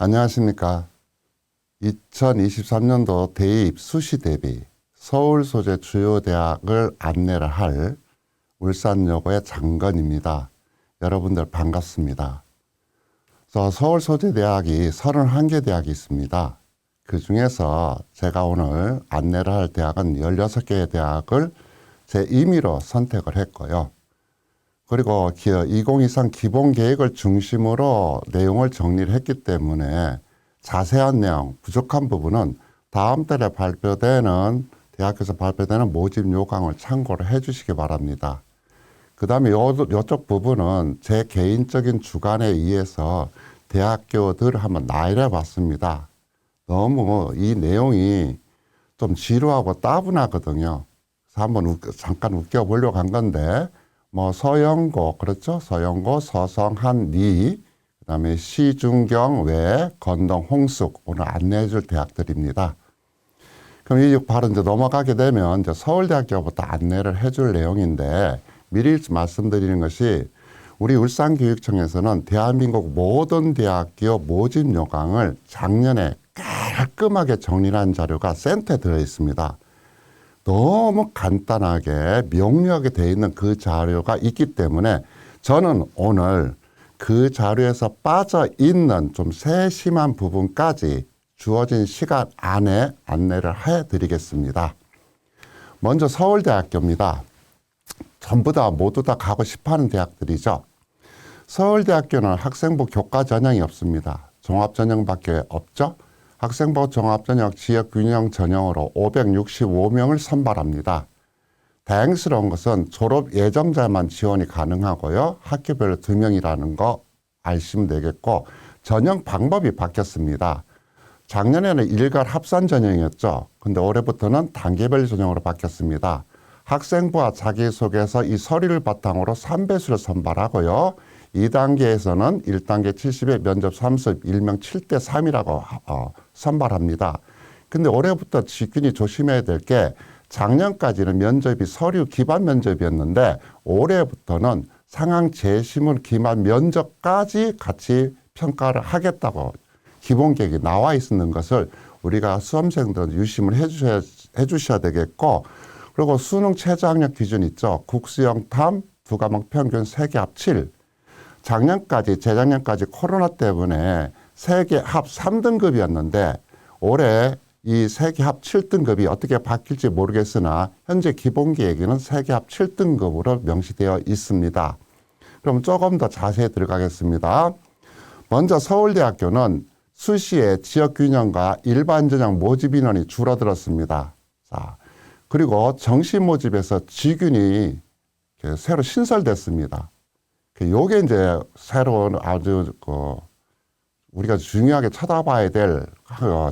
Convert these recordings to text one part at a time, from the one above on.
안녕하십니까. 2023년도 대입 수시 대비 서울 소재 주요 대학을 안내를 할 울산여고의 장건입니다. 여러분들 반갑습니다. 서울 소재 대학이 31개 대학이 있습니다. 그 중에서 제가 오늘 안내를 할 대학은 16개의 대학을 제 임의로 선택을 했고요. 그리고 2023 기본 계획을 중심으로 내용을 정리를 했기 때문에 자세한 내용, 부족한 부분은 다음 달에 발표되는 대학에서 발표되는 모집 요강을 참고를 해 주시기 바랍니다. 그 다음에 이쪽 부분은 제 개인적인 주관에 의해서 대학교들을 한번 나열해 봤습니다. 너무 이 내용이 좀 지루하고 따분하거든요. 그래서 한번 잠깐 웃겨보려고 한 건데, 서영고, 그렇죠? 서영고, 서성, 한리, 그 다음에 시중경, 외, 건동, 홍숙, 오늘 안내해 줄 대학들입니다. 그럼 이 바로 이제 넘어가게 되면 이제 서울대학교부터 안내를 해줄 내용인데, 미리 말씀드리는 것이 우리 울산교육청에서는 대한민국 모든 대학교 모집 요강을 작년에 깔끔하게 정리한 자료가 센터에 들어 있습니다. 너무 간단하게 명료하게 되어 있는 그 자료가 있기 때문에 저는 오늘 그 자료에서 빠져 있는 좀 세심한 부분까지 주어진 시간 안에 안내를 해드리겠습니다. 먼저 서울대학교입니다. 전부 다 모두 다 가고 싶어하는 대학들이죠. 서울대학교는 학생부 교과 전형이 없습니다. 종합전형밖에 없죠. 학생부 종합전형 지역균형 전형으로 565명을 선발합니다. 다행스러운 것은 졸업 예정자만 지원이 가능하고요. 학교별로 2명이라는 거 아시면 되겠고, 전형 방법이 바뀌었습니다. 작년에는 일괄 합산 전형이었죠. 근데 올해부터는 단계별 전형으로 바뀌었습니다. 학생부와 자기소개서 이 서류를 바탕으로 3배수를 선발하고요. 2단계에서는 1단계 70에 면접 30, 일명 7대 3이라고 선발합니다. 근데 올해부터 직균이 조심해야 될 게 작년까지는 면접이 서류 기반 면접이었는데 올해부터는 상황 재심을 기반 면접까지 같이 평가를 하겠다고 기본 계획이 나와 있는 것을 우리가 수험생들은 유심을 해주셔야 되겠고, 그리고 수능 최저학력 기준 있죠. 국수형 탐, 2과목 평균 3개 합 7. 작년까지, 재작년까지 코로나 때문에 3개 합 3등급이었는데 올해 이 3개 합 7등급이 어떻게 바뀔지 모르겠으나 현재 기본 계획에는 3개 합 7등급으로 명시되어 있습니다. 그럼 조금 더 자세히 들어가겠습니다. 먼저 서울대학교는 수시에 지역균형과 일반전형 모집 인원이 줄어들었습니다. 자, 그리고 정시 모집에서 지균이 새로 신설됐습니다. 요게 이제 새로운 아주 우리가 중요하게 쳐다봐야 될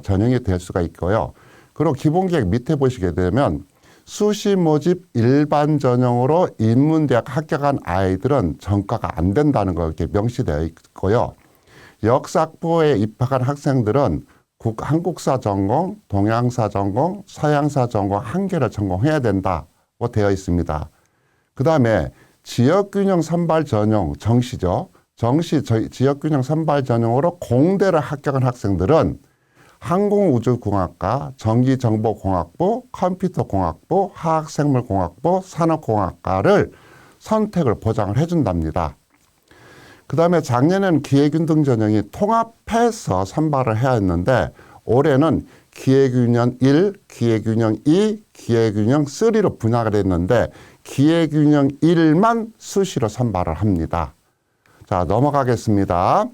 전형이 될 수가 있고요. 그리고 기본 계획 밑에 보시게 되면 수시 모집 일반 전형으로 인문대학 합격한 아이들은 전과가 안 된다는 거 이렇게 명시되어 있고요. 역사학부에 입학한 학생들은 한국사 전공, 동양사 전공, 서양사 전공 한 개를 전공해야 된다고 되어 있습니다. 그 다음에 지역균형 선발 전형, 정시죠. 지역균형 선발 전형으로 공대를 합격한 학생들은 항공우주공학과, 전기정보공학부, 컴퓨터공학부, 화학생물공학부, 산업공학과를 선택을 보장을 해준답니다. 그 다음에 작년에는 기회균등 전형이 통합해서 선발을 해야 했는데 올해는 기회균형 1, 기회균형 2, 기회균형 3로 분할을 했는데 기회균형 1만 수시로 선발을 합니다. 자, 넘어가겠습니다.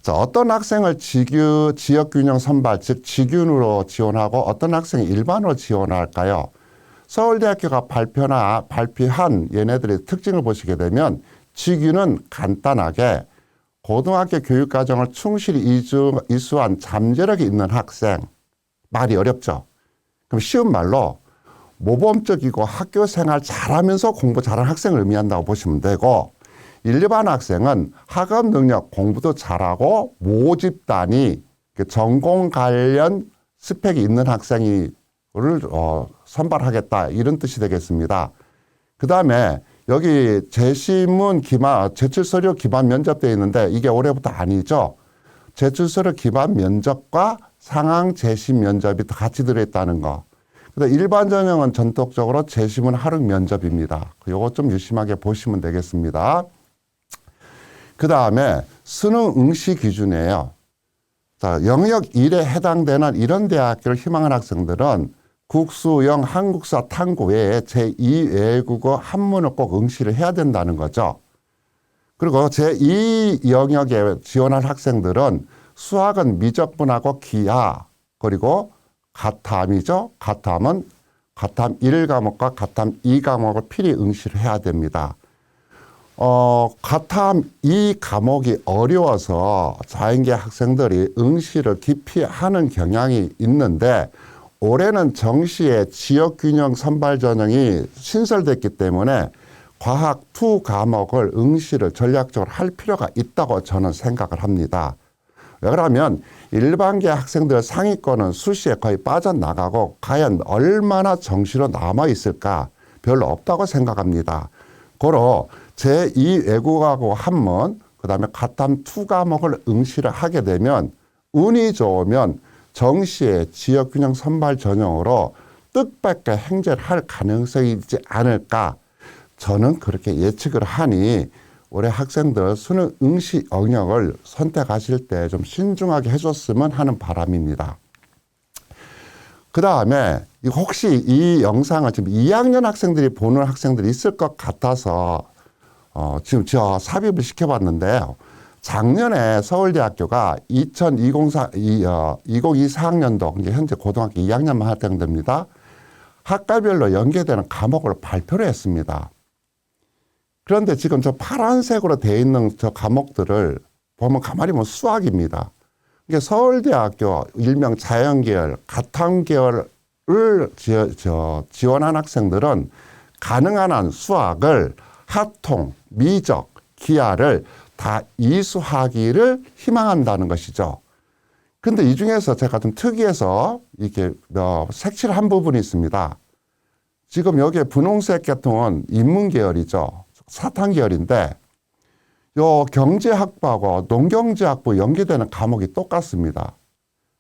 자, 어떤 학생을 지역균형 선발, 즉 지균으로 지원하고 어떤 학생이 일반으로 지원할까요? 서울대학교가 발표한 얘네들의 특징을 보시게 되면 지균은 간단하게 고등학교 교육과정을 충실히 이수한 잠재력이 있는 학생. 말이 어렵죠? 그럼 쉬운 말로 모범적이고 학교 생활 잘하면서 공부 잘하는 학생을 의미한다고 보시면 되고, 일반 학생은 학업 능력, 공부도 잘하고 모집단이 전공 관련 스펙이 있는 학생을 선발하겠다 이런 뜻이 되겠습니다. 그 다음에 여기 제출서류 기반 면접되어 있는데 이게 올해부터 아니죠. 제출서류 기반 면접과 상황 재심 면접이 같이 들어있다는 거. 일반 전형은 전통적으로 재심은 하루 면접입니다. 요거 좀 유심하게 보시면 되겠습니다. 그 다음에 수능 응시 기준이에요. 자, 영역 1에 해당되는 이런 대학교를 희망하는 학생들은 국수영 한국사 탐구 외에 제2 외국어 한문을 꼭 응시를 해야 된다는 거죠. 그리고 제2 영역에 지원할 학생들은 수학은 미적분하고 기하 그리고 가탐이죠. 가탐은 가탐 1과목과 가탐 2과목을 필히 응시를 해야 됩니다. 가탐 2과목이 어려워서 자연계 학생들이 응시를 기피하는 경향이 있는데 올해는 정시에 지역균형 선발 전형이 신설됐기 때문에 과학 2과목을 응시를 전략적으로 할 필요가 있다고 저는 생각을 합니다. 왜 그러면 일반계 학생들 상위권은 수시에 거의 빠져나가고 과연 얼마나 정시로 남아있을까 별로 없다고 생각합니다. 고로 제2 외국어하고 한문 그 다음에 가탐 2과목을 응시를 하게 되면 운이 좋으면 정시에 지역균형 선발 전형으로 뜻밖의 행제를 할 가능성이 있지 않을까 저는 그렇게 예측을 하니 올해 학생들 수능 응시 영역을 선택하실 때 좀 신중하게 해줬으면 하는 바람입니다. 그 다음에 혹시 이 영상을 지금 2학년 학생들이 보는 학생들이 있을 것 같아서 지금 저 삽입을 시켜봤는데요. 작년에 서울대학교가 2024학년도 이제 현재 고등학교 2학년만 학생들입니다. 학과별로 연계되는 과목을 발표를 했습니다. 그런데 지금 저 파란색으로 되어 있는 저 과목들을 보면 가만히 보면 수학입니다. 이게 서울대학교 일명 자연계열, 가탐계열을 지원한 학생들은 가능한 한 수학을 하통, 미적, 기하를 다 이수하기를 희망한다는 것이죠. 근데 이 중에서 제가 좀 특이해서 이렇게 색칠한 부분이 있습니다. 지금 여기에 분홍색 계통은 인문계열이죠. 사탐계열인데 요 경제학부하고 농경제학부 연계되는 과목이 똑같습니다.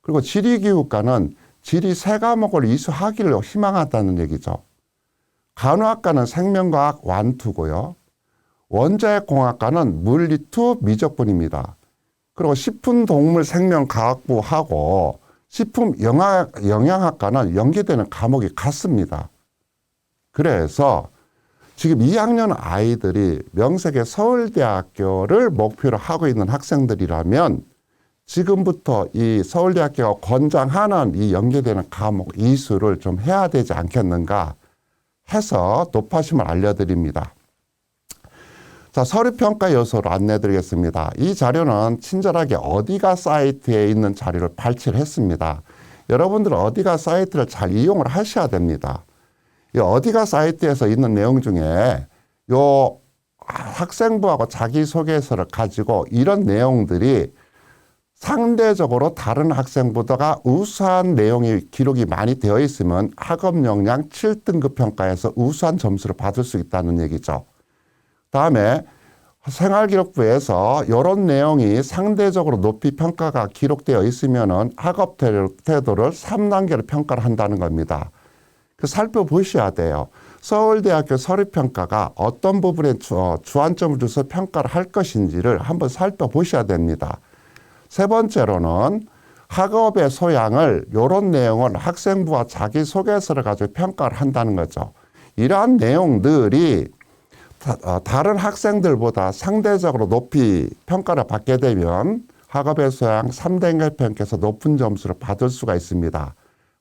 그리고 지리기후과는 지리 3과목을 이수하기를 희망한다는 얘기죠. 간호학과는 생명과학 1, 2고요. 원자핵공학과는 물리 2 미적분입니다. 그리고 식품동물생명과학부하고 식품영양학과는 연계되는 과목이 같습니다. 그래서 지금 2학년 아이들이 명색의 서울대학교를 목표로 하고 있는 학생들이라면 지금부터 이 서울대학교가 권장하는 이 연계되는 과목 이수를 좀 해야 되지 않겠는가 해서 높아심을 알려드립니다. 자, 서류평가 요소를 안내드리겠습니다. 이 자료는 친절하게 어디가 사이트에 있는 자료를 발췌를 했습니다. 여러분들은 어디가 사이트를 잘 이용을 하셔야 됩니다. 이 어디가 사이트에서 있는 내용 중에 요 학생부하고 자기소개서를 가지고 이런 내용들이 상대적으로 다른 학생보다가 우수한 내용이 기록이 많이 되어 있으면 학업 역량 7등급 평가에서 우수한 점수를 받을 수 있다는 얘기죠. 다음에 생활기록부에서 이런 내용이 상대적으로 높이 평가가 기록되어 있으면 학업 태도를 3단계로 평가를 한다는 겁니다. 살펴보셔야 돼요. 서울대학교 서류평가가 어떤 부분에 주안점을 줘서 평가를 할 것인지를 한번 살펴보셔야 됩니다. 세 번째로는 학업의 소양을 이런 내용을 학생부와 자기소개서를 가지고 평가를 한다는 거죠. 이러한 내용들이 다른 학생들보다 상대적으로 높이 평가를 받게 되면 학업의 소양 3단계 평가에서 높은 점수를 받을 수가 있습니다.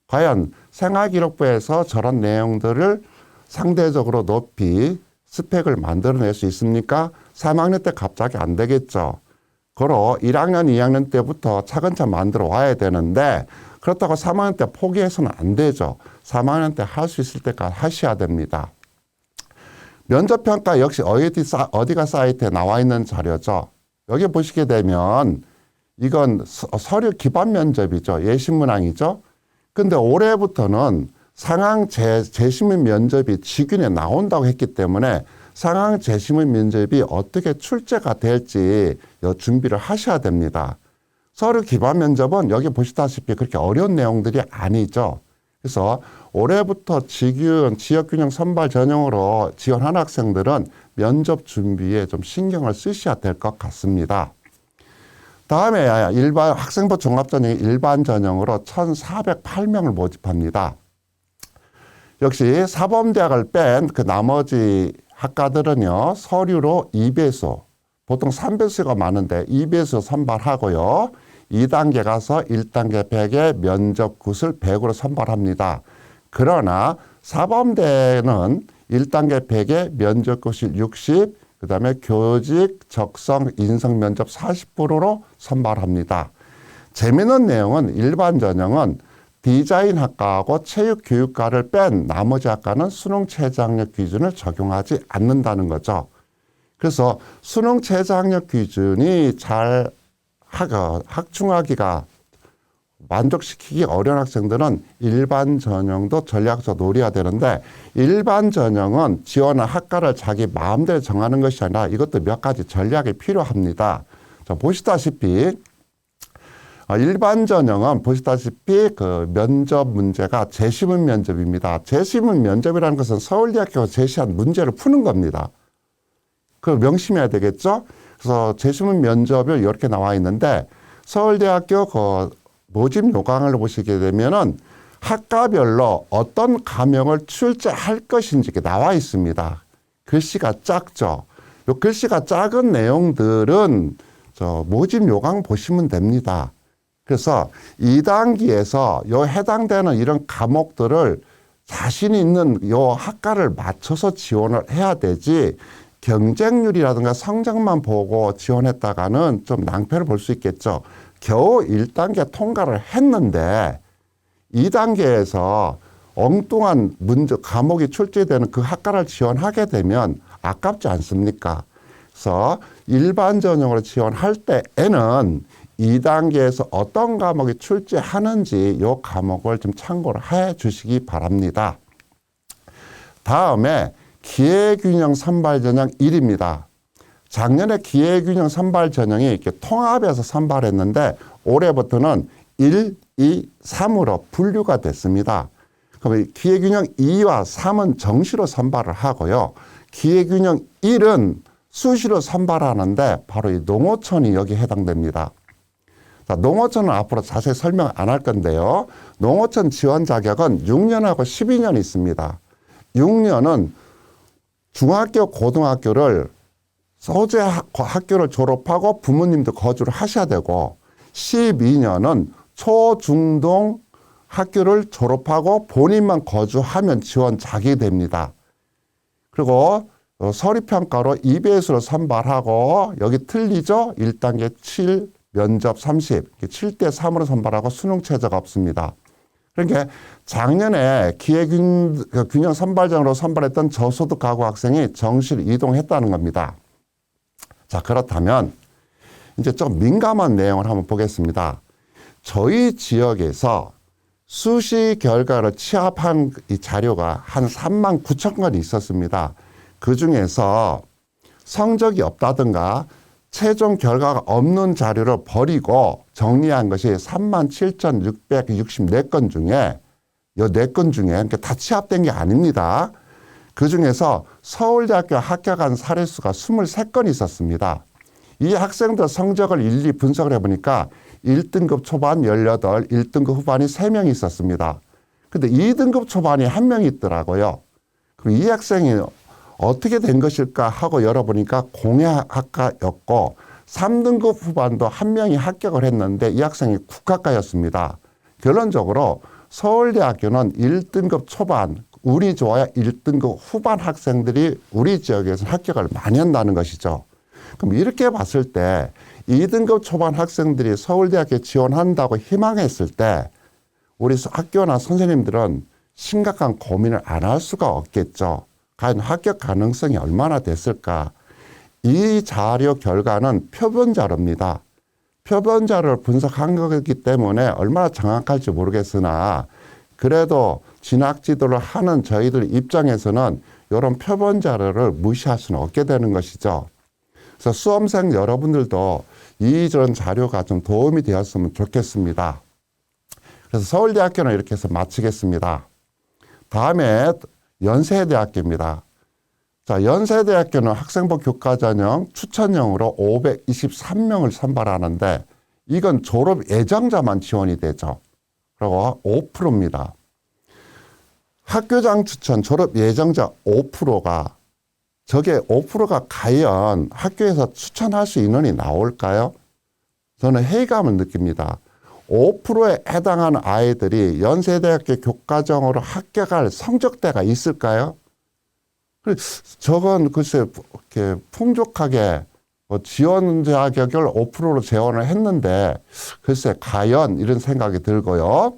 과연 생활기록부에서 저런 내용들을 상대적으로 높이 스펙을 만들어낼 수 있습니까? 3학년 때 갑자기 안 되겠죠. 그로 1학년, 2학년 때부터 차근차근 만들어 와야 되는데 그렇다고 3학년 때 포기해서는 안 되죠. 3학년 때 할 수 있을 때까지 하셔야 됩니다. 면접평가 역시 어디가 사이트에 나와 있는 자료죠. 여기 보시게 되면 이건 서류 기반 면접이죠. 예신문항이죠. 근데 올해부터는 상황 재심의 면접이 직윤에 나온다고 했기 때문에 상황 재심의 면접이 어떻게 출제가 될지 준비를 하셔야 됩니다. 서류 기반 면접은 여기 보시다시피 그렇게 어려운 내용들이 아니죠. 그래서 올해부터 지역균형 선발 전형으로 지원한 학생들은 면접 준비에 좀 신경을 쓰셔야 될 것 같습니다. 다음에 일반 학생부 종합전형이 일반 전형으로 1,408명을 모집합니다. 역시 사범대학을 뺀 그 나머지 학과들은요, 서류로 2배수, 보통 3배수가 많은데 2배수 선발하고요. 2단계 가서 1단계 100에 면접 굿을 100으로 선발합니다. 그러나 사범대는 1단계 100에 면접 굿이 60, 그 다음에 교직, 적성, 인성 면접 40%로 선발합니다. 재미있는 내용은 일반 전형은 디자인 학과하고 체육교육과를 뺀 나머지 학과는 수능 최저학력 기준을 적용하지 않는다는 거죠. 그래서 수능 최저학력 기준이 잘 학중하기가 만족시키기 어려운 학생들은 일반 전형도 전략적으로 노려야 되는데, 일반 전형은 지원한 학과를 자기 마음대로 정하는 것이 아니라 이것도 몇 가지 전략이 필요합니다. 자, 보시다시피 일반 전형은 보시다시피 그 면접 문제가 재시문 면접입니다. 재시문 면접이라는 것은 서울대학교가 제시한 문제를 푸는 겁니다. 그걸 명심해야 되겠죠? 그래서 재시문 면접이 이렇게 나와 있는데, 서울대학교 그 모집 요강을 보시게 되면은 학과별로 어떤 과목을 출제할 것인지 나와 있습니다. 글씨가 작죠. 요 글씨가 작은 내용들은 모집 요강 보시면 됩니다. 그래서 2단계에서 요 해당되는 이런 과목들을 자신 있는 요 학과를 맞춰서 지원을 해야 되지, 경쟁률이라든가 성적만 보고 지원했다가는 좀 낭패를 볼 수 있겠죠. 겨우 1단계 통과를 했는데 2단계에서 엉뚱한 과목이 출제되는 그 학과를 지원하게 되면 아깝지 않습니까? 그래서 일반 전형으로 지원할 때에는 2단계에서 어떤 과목이 출제하는지 이 과목을 좀 참고를 해 주시기 바랍니다. 다음에 기회균형 선발 전형 1입니다. 작년에 기회균형 선발 전형이 이렇게 통합해서 선발했는데 올해부터는 1, 2, 3으로 분류가 됐습니다. 그럼 기회균형 2와 3은 정시로 선발을 하고요. 기회균형 1은 수시로 선발하는데 바로 이 농어촌이 여기 해당됩니다. 자, 농어촌은 앞으로 자세히 설명 안 할 건데요. 농어촌 지원 자격은 6년하고 12년이 있습니다. 6년은 중학교, 고등학교를 소재 학교를 졸업하고 부모님도 거주를 하셔야 되고, 12년은 초, 중, 동 학교를 졸업하고 본인만 거주하면 지원 자격이 됩니다. 그리고 서류평가로 2배수로 선발하고, 여기 틀리죠? 1단계 7, 면접 30, 7대 3으로 선발하고 수능 최저가 없습니다. 그러니까 작년에 기회균형 선발전으로 선발했던 저소득 가구 학생이 정시를 이동했다는 겁니다. 자, 그렇다면 이제 좀 민감한 내용을 한번 보겠습니다. 저희 지역에서 수시 결과를 취합한 이 자료가 한 3만 9천 건이 있었습니다. 그 중에서 성적이 없다든가 최종 결과가 없는 자료를 버리고 정리한 것이 37,664건 중에 이 4건 중에 그러니까 다 취합된 게 아닙니다. 그 중에서 서울대학교 합격한 사례수가 23건 있었습니다. 이 학생들 성적을 일일이 분석을 해보니까 1등급 초반 18, 1등급 후반이 3명이 있었습니다. 근데 2등급 초반이 1명이 있더라고요. 그럼 이 학생이 어떻게 된 것일까 하고 열어보니까 공예학과였고 3등급 후반도 1명이 합격을 했는데 이 학생이 국학과였습니다. 결론적으로 서울대학교는 1등급 초반, 운이 좋아야 1등급 후반 학생들이 우리 지역에서 합격을 많이 한다는 것이죠. 그럼 이렇게 봤을 때 2등급 초반 학생들이 서울대학교에 지원한다고 희망했을 때 우리 학교나 선생님들은 심각한 고민을 안 할 수가 없겠죠. 과연 합격 가능성이 얼마나 됐을까? 이 자료 결과는 표본 자료입니다. 표본 자료를 분석한 거기 때문에 얼마나 정확할지 모르겠으나 그래도 진학 지도를 하는 저희들 입장에서는 이런 표본 자료를 무시할 수는 없게 되는 것이죠. 그래서 수험생 여러분들도 이런 자료가 좀 도움이 되었으면 좋겠습니다. 그래서 서울대학교는 이렇게 해서 마치겠습니다. 다음에 연세대학교입니다. 자, 연세대학교는 학생부 교과전형 추천형으로 523명을 선발하는데 이건 졸업 예정자만 지원이 되죠. 그리고 5%입니다. 학교장 추천 졸업 예정자 5%가 저게 5%가 과연 학교에서 추천할 수 인원이 나올까요? 저는 회의감을 느낍니다. 5%에 해당하는 아이들이 연세대학교 교과정으로 합격할 성적대가 있을까요? 저건 글쎄 이렇게 풍족하게 지원 자격을 5%로 재원을 했는데 글쎄 과연 이런 생각이 들고요.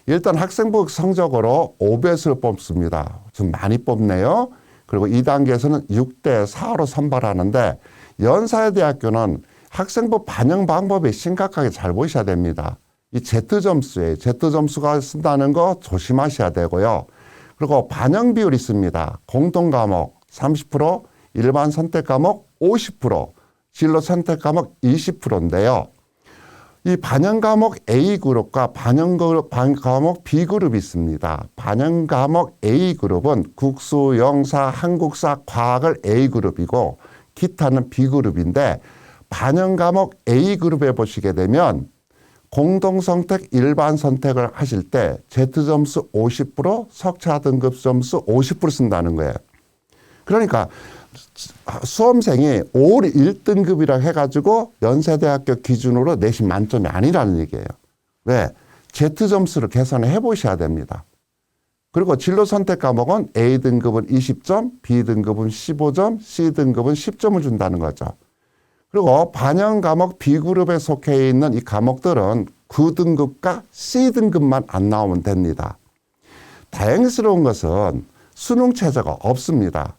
일단 학생부 성적으로 5배수를 뽑습니다. 좀 많이 뽑네요. 그리고 2단계에서는 6대 4로 선발하는데 연세대학교는 학생부 반영 방법이 심각하게 잘 보셔야 됩니다. 이 Z점수예요. Z점수가 쓴다는 거 조심하셔야 되고요. 그리고 반영 비율이 있습니다. 공통과목 30%, 일반 선택과목 50%, 진로 선택과목 20%인데요. 이 반영 과목 A그룹과 반영 과목 B그룹이 있습니다. 반영 과목 A그룹은 국수, 영사, 한국사, 과학을 A그룹이고 기타는 B그룹인데 반영 과목 A그룹에 보시게 되면 공동선택, 일반 선택을 하실 때 Z점수 50%, 석차 등급 점수 50% 쓴다는 거예요. 그러니까 수험생이 올 1등급이라 해가지고 연세대학교 기준으로 내신 만점이 아니라는 얘기예요. 왜? Z점수를 계산을 해보셔야 됩니다. 그리고 진로 선택 과목은 A등급은 20점, B등급은 15점, C등급은 10점을 준다는 거죠. 그리고 반영 과목 B그룹에 속해 있는 이 과목들은 9등급과 C등급만 안 나오면 됩니다. 다행스러운 것은 수능 최저가 없습니다.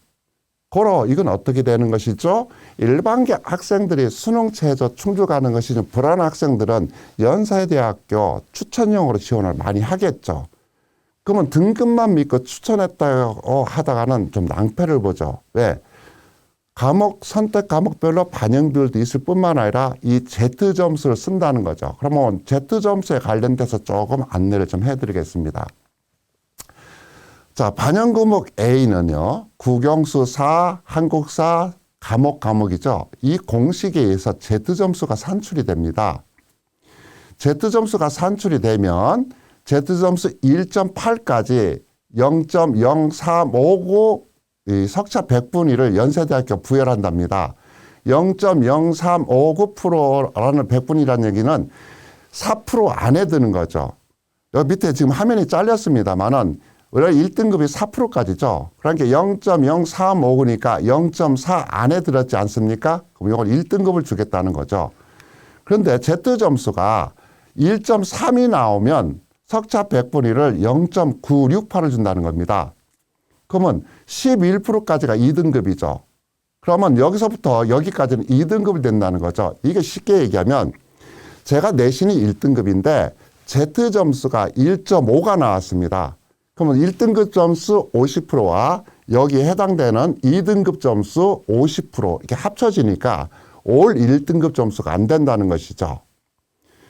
고로 이건 어떻게 되는 것이죠? 일반계 학생들이 수능 최저 충족하는 것이 좀 불안한 학생들은 연세대학교 추천형으로 지원을 많이 하겠죠. 그러면 등급만 믿고 추천했다고 하다가는 좀 낭패를 보죠. 왜? 과목, 선택 과목별로 반영 비율도 있을 뿐만 아니라 이 Z점수를 쓴다는 거죠. 그러면 Z점수에 관련돼서 조금 안내를 좀 해드리겠습니다. 자, 반영 과목 A는요, 국영수사, 한국사, 과목이죠. 이 공식에 의해서 Z점수가 산출이 됩니다. Z점수가 산출이 되면 Z점수 1.8까지 0.0359 이 석차 100분위를 연세대학교 부여한답니다. 0.0359%라는 100분위라는 얘기는 4% 안에 드는 거죠. 여기 밑에 지금 화면이 잘렸습니다만은 원래 1등급이 4%까지죠. 그러니까 0.0359니까 0.4 안에 들었지 않습니까? 그럼 이걸 1등급을 주겠다는 거죠. 그런데 Z점수가 1.3이 나오면 석차 100분위를 0.968을 준다는 겁니다. 그러면 11%까지가 2등급이죠. 그러면 여기서부터 여기까지는 2등급이 된다는 거죠. 이게 쉽게 얘기하면 제가 내신이 1등급인데 Z점수가 1.5가 나왔습니다. 그러면 1등급 점수 50%와 여기에 해당되는 2등급 점수 50% 이렇게 합쳐지니까 올 1등급 점수가 안 된다는 것이죠.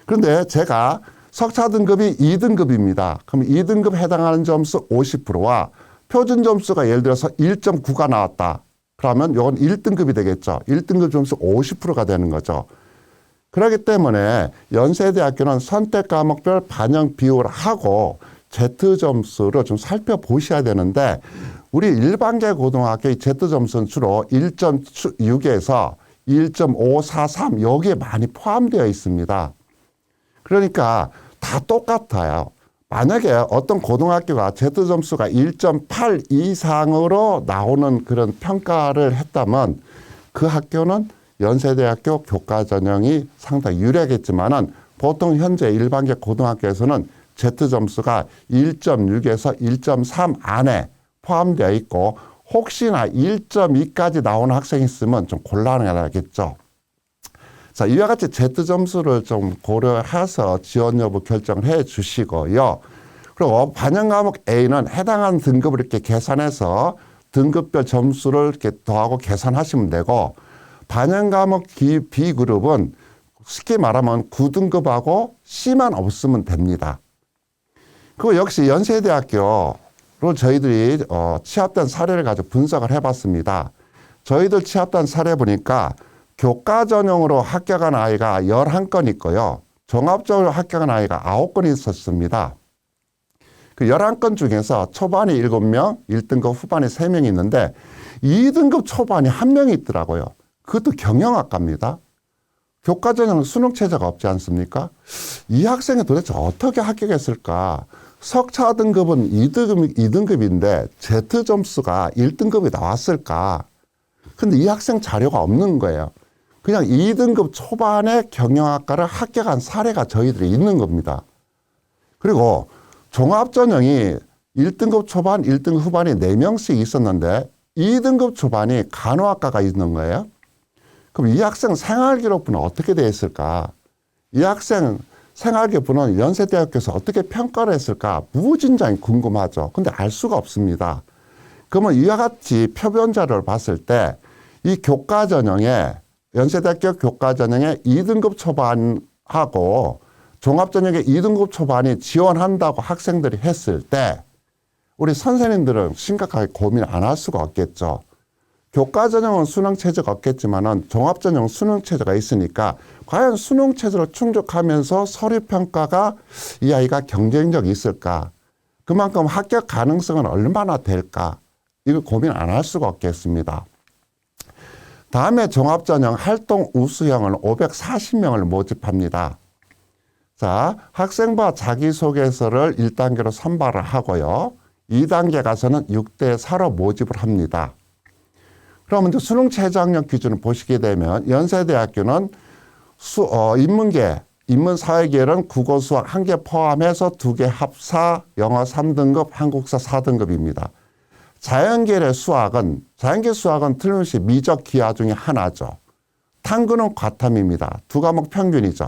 그런데 제가 석차 등급이 2등급입니다. 그럼 2등급 해당하는 점수 50%와 표준 점수가 예를 들어서 1.9가 나왔다. 그러면 이건 1등급이 되겠죠. 1등급 점수 50%가 되는 거죠. 그렇기 때문에 연세대학교는 선택 과목별 반영 비율을 하고 Z점수를 좀 살펴보셔야 되는데 우리 일반계 고등학교의 Z점수는 주로 1.6에서 1.543 여기에 많이 포함되어 있습니다. 그러니까 다 똑같아요. 만약에 어떤 고등학교가 Z점수가 1.8 이상으로 나오는 그런 평가를 했다면 그 학교는 연세대학교 교과전형이 상당히 유리하겠지만은 보통 현재 일반계 고등학교에서는 Z점수가 1.6에서 1.3 안에 포함되어 있고 혹시나 1.2까지 나오는 학생이 있으면 좀 곤란하겠죠. 자, 이와 같이 Z점수를 좀 고려해서 지원 여부 결정을 해 주시고요. 그리고 반영 과목 A는 해당하는 등급을 이렇게 계산해서 등급별 점수를 이렇게 더하고 계산하시면 되고 반영 과목 B그룹은 쉽게 말하면 9등급하고 C만 없으면 됩니다. 그리고 역시 연세대학교로 저희들이 취합된 사례를 가지고 분석을 해봤습니다. 저희들 취합된 사례 보니까 교과 전형으로 합격한 아이가 11건 있고요. 종합적으로 합격한 아이가 9건 있었습니다. 그 11건 중에서 초반이 7명, 1등급 후반이 3명이 있는데 2등급 초반이 1명이 있더라고요. 그것도 경영학과입니다. 교과 전형 수능 체제가 없지 않습니까? 이 학생이 도대체 어떻게 합격했을까? 석차 등급은 2등급인데 Z 점수가 1등급이 나왔을까? 근데 이 학생 자료가 없는 거예요. 그냥 2등급 초반에 경영학과를 합격한 사례가 저희들이 있는 겁니다. 그리고 종합전형이 1등급 초반, 1등급 후반이 4명씩 있었는데 2등급 초반이 간호학과가 있는 거예요. 그럼 이 학생 생활기록부는 어떻게 되어 있을까? 이 학생 생활기록부는 연세대학교에서 어떻게 평가를 했을까? 무진장이 궁금하죠. 근데 알 수가 없습니다. 그러면 이와 같이 표본 자료를 봤을 때 이 교과 전형에 연세대학교 교과 전형에 2등급 초반하고 종합전형에 2등급 초반이 지원한다고 학생들이 했을 때 우리 선생님들은 심각하게 고민 안 할 수가 없겠죠. 교과 전형은 수능 체제가 없겠지만은 종합전형 수능 체제가 있으니까 과연 수능 체제를 충족하면서 서류 평가가 이 아이가 경쟁력이 있을까? 그만큼 합격 가능성은 얼마나 될까? 이거 고민 안 할 수가 없겠습니다. 다음에 종합전형 활동 우수형을 540명을 모집합니다. 자, 학생부 자기소개서를 1단계로 선발을 하고요. 2단계 가서는 6대4로 모집을 합니다. 그러면 이제 수능 최저학력 기준을 보시게 되면 연세대학교는 인문계, 인문사회계는 국어 수학 1개 포함해서 2개 합사, 영어 3등급, 한국사 4등급입니다. 자연계 수학은 틀림없이 미적 기하 중에 하나죠. 탐구는 과탐입니다. 2과목 평균이죠.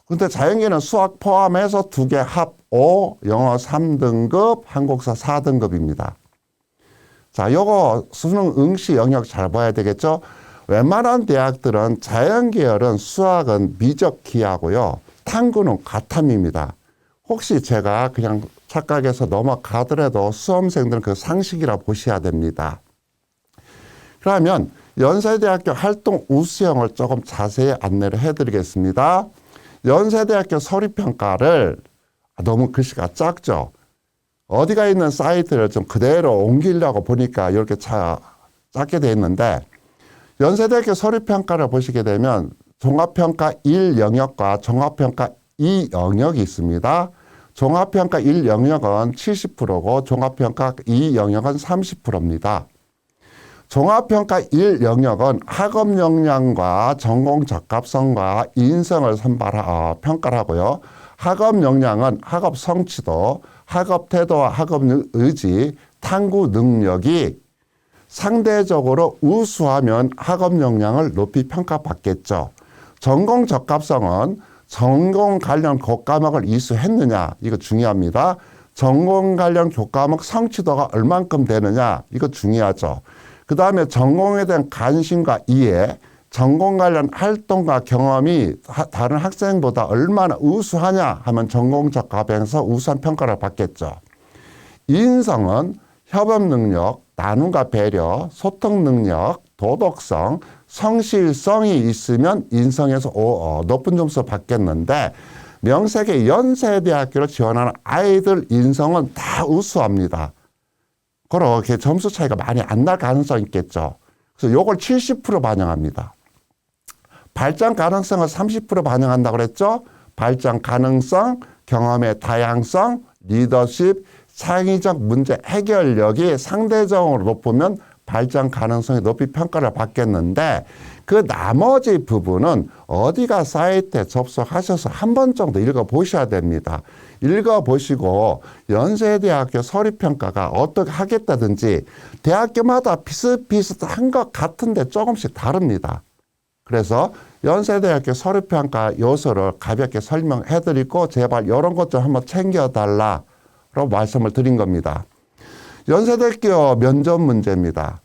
근데 자연계는 수학 포함해서 2개 합 5, 영어 3등급, 한국사 4등급입니다. 자, 요거 수능 응시 영역 잘 봐야 되겠죠? 웬만한 대학들은 자연계열은 수학은 미적 기하고요. 탐구는 과탐입니다. 혹시 제가 그냥 착각해서 넘어가더라도 수험생들은 그 상식이라 보셔야 됩니다. 그러면 연세대학교 활동 우수형을 조금 자세히 안내를 해드리겠습니다. 연세대학교 서류평가를 너무 글씨가 작죠. 어디가 있는 사이트를 좀 그대로 옮기려고 보니까 이렇게 작게 되어 있는데 연세대학교 서류평가를 보시게 되면 종합평가 1 영역과 종합평가 2 영역이 있습니다. 종합평가 1 영역은 70%고 종합평가 2 영역은 30%입니다. 종합평가 1 영역은 학업 역량과 전공 적합성과 인성을 평가를 하고요. 학업 역량은 학업 성취도, 학업 태도와 학업 의지, 탐구 능력이 상대적으로 우수하면 학업 역량을 높이 평가받겠죠. 전공 적합성은 전공 관련 교과목을 이수했느냐, 이거 중요합니다. 전공 관련 교과목 성취도가 얼만큼 되느냐, 이거 중요하죠. 그 다음에 전공에 대한 관심과 이해, 전공 관련 활동과 경험이 다른 학생보다 얼마나 우수하냐 하면 전공 적합에서 우수한 평가를 받겠죠. 인성은 협업 능력, 나눔과 배려, 소통 능력, 도덕성, 성실성이 있으면 인성에서 높은 점수 받겠는데 명색의 연세대학교를 지원하는 아이들 인성은 다 우수합니다. 그렇게 점수 차이가 많이 안 날 가능성이 있겠죠. 그래서 요걸 70% 반영합니다. 발전 가능성을 30% 반영한다고 그랬죠. 발전 가능성, 경험의 다양성, 리더십, 창의적 문제 해결력이 상대적으로 높으면 발전 가능성이 높이 평가를 받겠는데 그 나머지 부분은 어디가 사이트에 접속하셔서 한 번 정도 읽어보셔야 됩니다. 읽어보시고 연세대학교 서류평가가 어떻게 하겠다든지 대학교마다 비슷비슷한 것 같은데 조금씩 다릅니다. 그래서 연세대학교 서류평가 요소를 가볍게 설명해드리고 제발 이런 것 좀 한번 챙겨달라고 말씀을 드린 겁니다. 연세대학교 면접 문제입니다.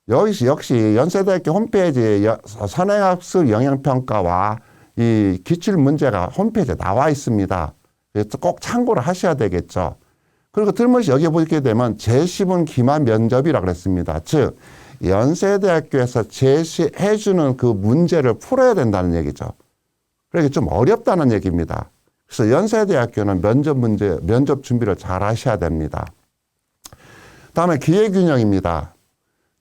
여기서 역시 연세대학교 홈페이지에 선행학습 영향평가와 이 기출문제가 홈페이지에 나와 있습니다. 그래서 꼭 참고를 하셔야 되겠죠. 그리고 들머시 여기 보게 되면 제10은 기말 면접이라고 그랬습니다. 즉 연세대학교에서 제시해주는 그 문제를 풀어야 된다는 얘기죠. 그러니까 좀 어렵다는 얘기입니다. 그래서 연세대학교는 면접 준비를 잘 하셔야 됩니다. 다음에 기회균형입니다.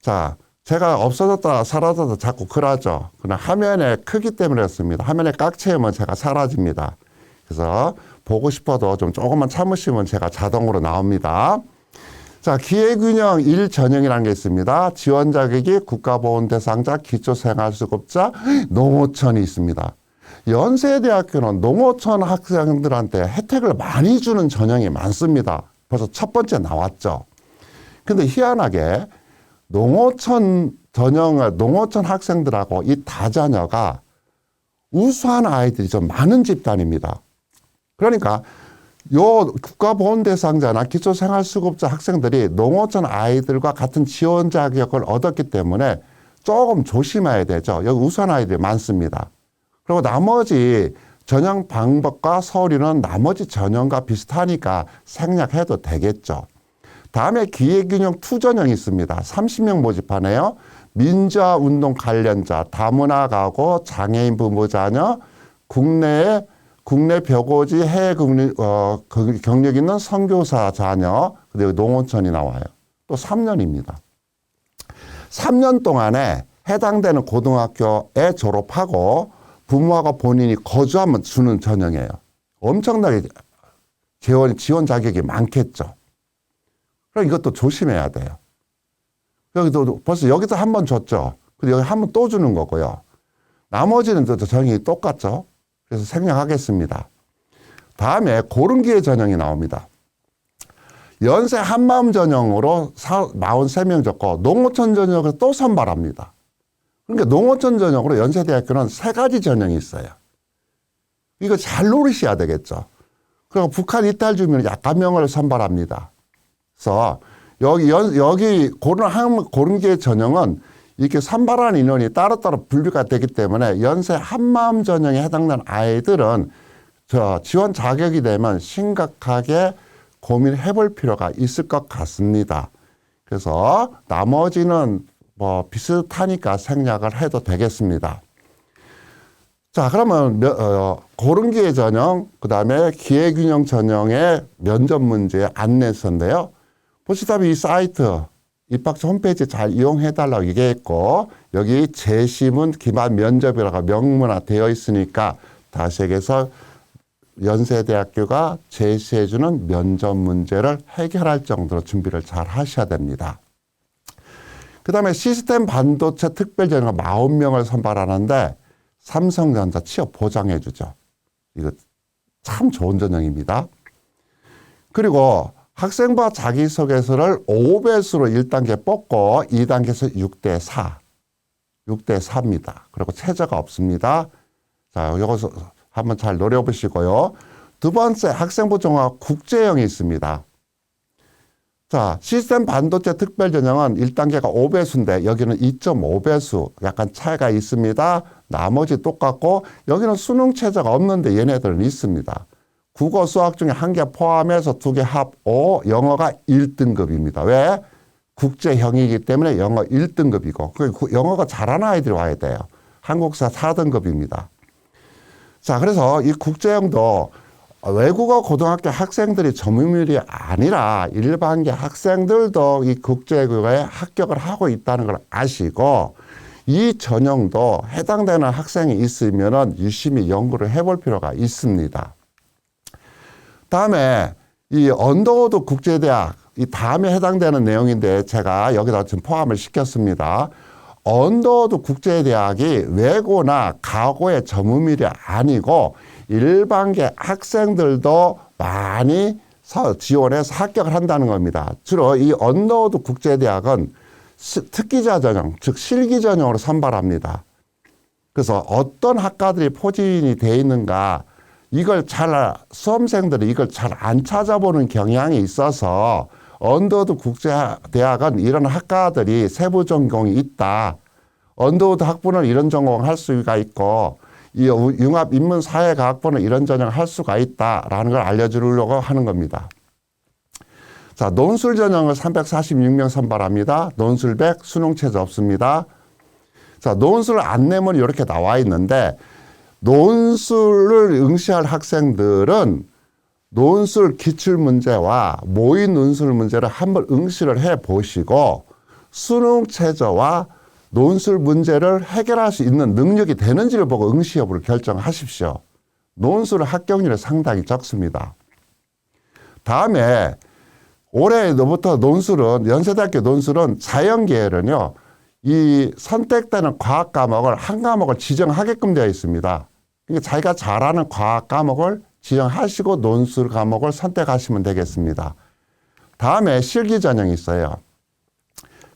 자, 제가 없어졌다 사라졌다 자꾸 그러죠. 그러나 화면의 크기 때문에 그렇습니다. 화면에 꽉 채우면 제가 사라집니다. 그래서 보고 싶어도 좀 조금만 참으시면 제가 자동으로 나옵니다. 자, 기회균형 1전형이라는 게 있습니다. 지원 자격이 국가보훈 대상자, 기초생활수급자, 농어촌이 있습니다. 연세대학교는 농어촌 학생들한테 혜택을 많이 주는 전형이 많습니다. 벌써 첫 번째 나왔죠. 근데 희한하게 농어촌 학생들하고 이 다자녀가 우수한 아이들이 좀 많은 집단입니다. 그러니까 요 국가보훈 대상자나 기초생활수급자 학생들이 농어촌 아이들과 같은 지원 자격을 얻었기 때문에 조금 조심해야 되죠. 여기 우수한 아이들이 많습니다. 그리고 나머지 전형 방법과 서류는 나머지 전형과 비슷하니까 생략해도 되겠죠. 다음에 기회균형 2전형이 있습니다. 30명 모집하네요. 민주화운동 관련자, 다문화 가구, 장애인 부모 자녀, 국내 벽오지 해외 경력 있는 선교사 자녀, 그리고 농어촌이 나와요. 또 3년입니다. 3년 동안에 해당되는 고등학교에 졸업하고 부모하고 본인이 거주하면 주는 전형이에요. 엄청나게 지원 자격이 많겠죠. 그럼 이것도 조심해야 돼요. 여기도 벌써 여기서 한 번 줬죠. 그리고 여기 한 번 또 주는 거고요. 나머지는 또 전형이 똑같죠. 그래서 생략하겠습니다. 다음에 고른기회 전형이 나옵니다. 연세 한마음 전형으로 43명 줬고 농어촌 전형을 또 선발합니다. 그러니까 농어촌 전형으로 연세대학교는 3가지 전형이 있어요. 이거 잘 노리셔야 되겠죠. 그리고 북한 이탈 주민 약간명을 선발합니다. 그래서 여기 고른기회 전형은 이렇게 선발하는 인원이 따로따로 분류가 되기 때문에 연세 한마음 전형에 해당되는 아이들은 지원 자격이 되면 심각하게 고민해 볼 필요가 있을 것 같습니다. 그래서 나머지는 뭐 비슷하니까 생략을 해도 되겠습니다. 자, 그러면 고른기회 전형, 그 다음에 기회균형 전형의 면접 문제 안내서인데요. 보시다시피 이 사이트, 입학처 홈페이지 잘 이용해달라고 얘기했고, 여기 재심은 기말 면접이라고 명문화되어 있으니까 다시 얘기해서 연세대학교가 제시해주는 면접 문제를 해결할 정도로 준비를 잘 하셔야 됩니다. 그 다음에 시스템 반도체 특별전형 40명을 선발하는데 삼성전자 취업 보장해 주죠. 이거 참 좋은 전형입니다. 그리고 학생부 자기소개서를 5배수로 1단계 뽑고 2단계에서 6대4. 6대4입니다. 그리고 최저가 없습니다. 자, 이것을 한번 잘 노려보시고요. 두 번째 학생부 종합 국제형이 있습니다. 자, 시스템 반도체 특별전형은 1단계가 5배수인데 여기는 2.5배수 약간 차이가 있습니다. 나머지 똑같고 여기는 수능 최저가 없는데 얘네들은 있습니다. 국어 수학 중에 1개 포함해서 2개 합 5, 영어가 1등급입니다. 왜? 국제형이기 때문에 영어 1등급이고 영어가 잘하는 아이들이 와야 돼요. 한국사 4등급입니다. 자, 그래서 이 국제형도 외국어 고등학교 학생들이 전문율이 아니라 일반계 학생들도 이 국제교육에 합격을 하고 있다는 걸 아시고 이 전형도 해당되는 학생이 있으면은 유심히 연구를 해볼 필요가 있습니다. 다음에 이 언더우드 국제대학 이 다음에 해당되는 내용인데 제가 여기다 지금 포함을 시켰습니다. 언더우드 국제대학이 외고나 가고의 전문율이 아니고 일반계 학생들도 많이 지원해서 합격을 한다는 겁니다. 주로 이 언더우드 국제대학은 특기자 전형, 즉 실기 전형으로 선발합니다. 그래서 어떤 학과들이 포진이 되어 있는가 이걸 수험생들이 이걸 잘 안 찾아보는 경향이 있어서 언더우드 국제대학은 이런 학과들이 세부 전공이 있다. 언더우드 학부는 이런 전공을 할 수가 있고 이 융합인문사회과학부는 이런 전형을 할 수가 있다라는 걸 알려주려고 하는 겁니다. 자, 논술 전형을 346명 선발합니다. 논술 100, 수능 최저 없습니다. 자, 논술 안내문이 이렇게 나와 있는데 논술을 응시할 학생들은 논술 기출문제와 모의 논술 문제를 한번 응시를 해 보시고 수능 최저와 논술 문제를 해결할 수 있는 능력이 되는지를 보고 응시 여부를 결정하십시오. 논술 합격률이 상당히 적습니다. 다음에 올해부터 논술은 연세대학교 논술은 자연계열은요. 이 선택되는 과학 과목을 한 과목을 지정하게끔 되어 있습니다. 그러니까 자기가 잘하는 과학 과목을 지정하시고 논술 과목을 선택하시면 되겠습니다. 다음에 실기 전형이 있어요.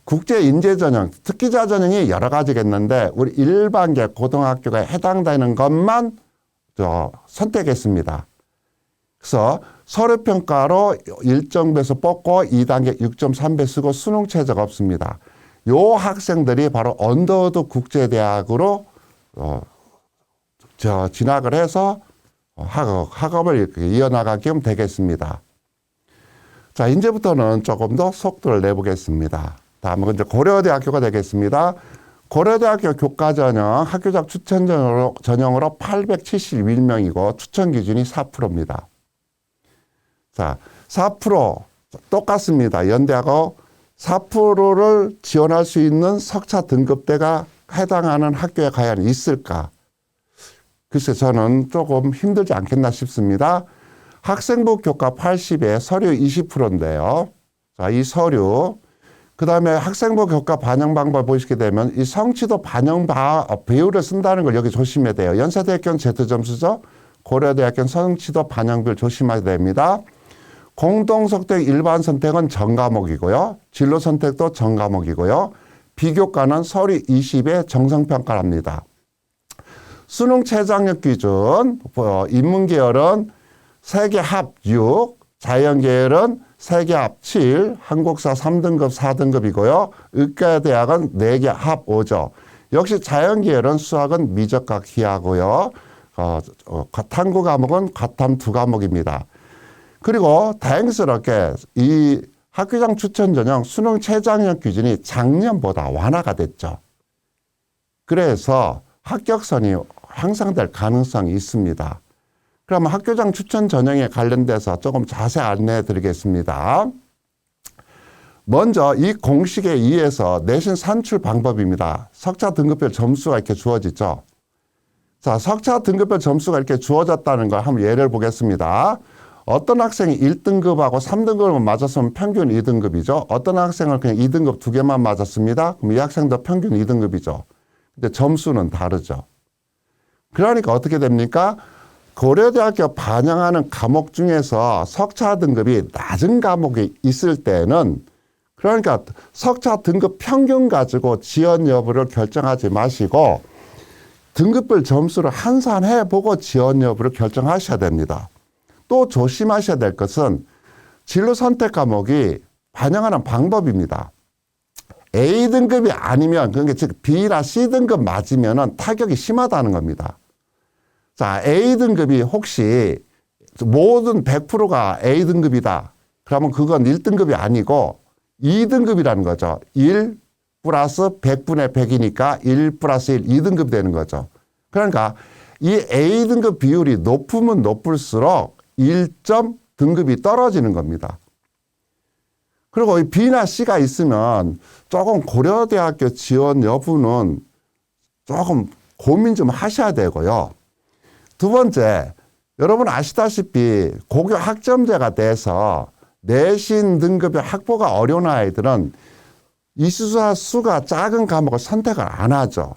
국제 인재 전형, 특기자 전형이 여러 가지겠는데 우리 일반계 고등학교가 해당되는 것만 선택했습니다. 그래서 서류평가로 1점에서 뽑고 2단계 6.3배 쓰고 수능 최저가 없습니다. 요 학생들이 바로 언더우드 국제대학으로 진학을 해서 학업을 이렇게 이어나가기면 되겠습니다. 자, 이제부터는 조금 더 속도를 내보겠습니다. 다음은 이제 고려대학교가 되겠습니다. 고려대학교 교과전형 학교장 추천 전형으로 871명이고 추천 기준이 4%입니다. 자, 4% 똑같습니다. 연대하고 4%를 지원할 수 있는 석차 등급대가 해당하는 학교에 과연 있을까? 글쎄 저는 조금 힘들지 않겠나 싶습니다. 학생부 교과 80에 서류 20%인데요. 자, 이 서류 그 다음에 학생부 교과 반영 방법 보시게 되면 이 성취도 반영 비율을 쓴다는 걸 여기 조심해야 돼요. 연세대학교는 Z점수죠. 고려대학교는 성취도 반영 비율 조심해야 됩니다. 공동선택 일반 선택은 전과목이고요. 진로 선택도 전과목이고요. 비교과는 서류 20에 정성평가를 합니다. 수능 최저학력 기준 인문계열은 세계합 6, 자연계열은 세계합 7, 한국사 3등급 4등급이고요. 의과대학은 4개 합 5죠. 역시 자연계열은 수학은 미적과 기하고요. 탐구 과목은 과탐 2과목입니다. 그리고 다행스럽게 이 학교장 추천 전형 수능 최저학력 기준이 작년보다 완화가 됐죠. 그래서 합격선이 향상될 가능성이 있습니다. 그러면 학교장 추천 전형에 관련돼서 조금 자세히 안내해 드리겠습니다. 먼저 이 공식에 의해서 내신 산출 방법입니다. 석차 등급별 점수가 이렇게 주어지죠. 자, 석차 등급별 점수가 이렇게 주어졌다는 걸 한번 예를 보겠습니다. 어떤 학생이 1등급하고 3등급을 맞았으면 평균 2등급이죠. 어떤 학생은 그냥 2등급 2개만 맞았습니다. 그럼 이 학생도 평균 2등급이죠. 근데 점수는 다르죠. 그러니까 어떻게 됩니까? 고려대학교 반영하는 과목 중에서 석차 등급이 낮은 과목이 있을 때는 그러니까 석차 등급 평균 가지고 지원 여부를 결정하지 마시고 등급별 점수를 환산해 보고 지원 여부를 결정하셔야 됩니다. 또 조심하셔야 될 것은 진로 선택 과목이 반영하는 방법입니다. A등급이 아니면 그러니까 즉 B나 C등급 맞으면 타격이 심하다는 겁니다. 자, A등급이 혹시 모든 100%가 A등급이다. 그러면 그건 1등급이 아니고 2등급이라는 거죠. 1 플러스 100분의 100이니까 1 플러스 1, 2등급이 되는 거죠. 그러니까 이 A등급 비율이 높으면 높을수록 1점 등급이 떨어지는 겁니다. 그리고 이 B나 C가 있으면 조금 고려대학교 지원 여부는 조금 고민 좀 하셔야 되고요. 두 번째, 여러분 아시다시피 고교 학점제가 돼서 내신 등급의 확보가 어려운 아이들은 이수사 수가 작은 과목을 선택을 안 하죠.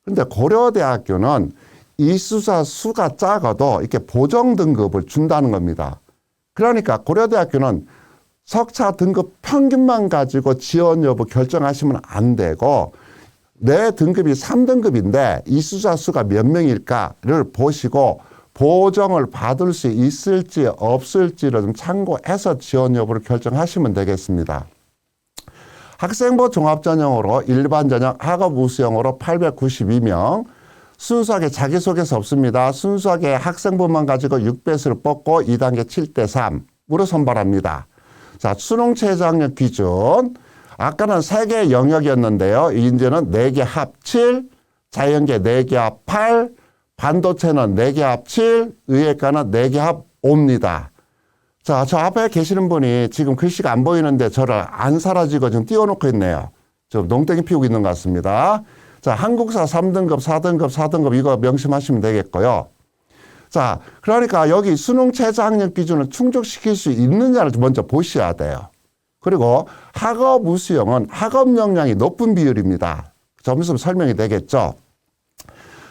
그런데 고려대학교는 이수사 수가 작아도 이렇게 보정 등급을 준다는 겁니다. 그러니까 고려대학교는 석차 등급 평균만 가지고 지원 여부 결정하시면 안 되고 내 등급이 3등급인데 이수자 수가 몇 명일까를 보시고 보정을 받을 수 있을지 없을지를 좀 참고해서 지원 여부를 결정하시면 되겠습니다. 학생부 종합전형으로 일반전형 학업 우수형으로 892명, 순수하게 자기소개서 없습니다. 순수하게 학생부만 가지고 6배수를 뽑고 2단계 7대3으로 선발합니다. 자, 수능 최저학력 기준. 아까는 3개 영역이었는데요. 이제는 4개 합 7, 자연계 4개 합 8, 반도체는 4개 합 7, 의예과는 4개 합 5입니다. 자, 저 앞에 계시는 분이 지금 글씨가 안 보이는데 저를 안 사라지고 지금 띄워놓고 있네요. 좀 농땡이 피우고 있는 것 같습니다. 자, 한국사 3등급, 4등급, 4등급 이거 명심하시면 되겠고요. 자, 그러니까 여기 수능 최저학력 기준을 충족시킬 수 있느냐를 먼저 보셔야 돼요. 그리고 학업 우수형은 학업 역량이 높은 비율입니다. 좀 있으면 설명이 되겠죠.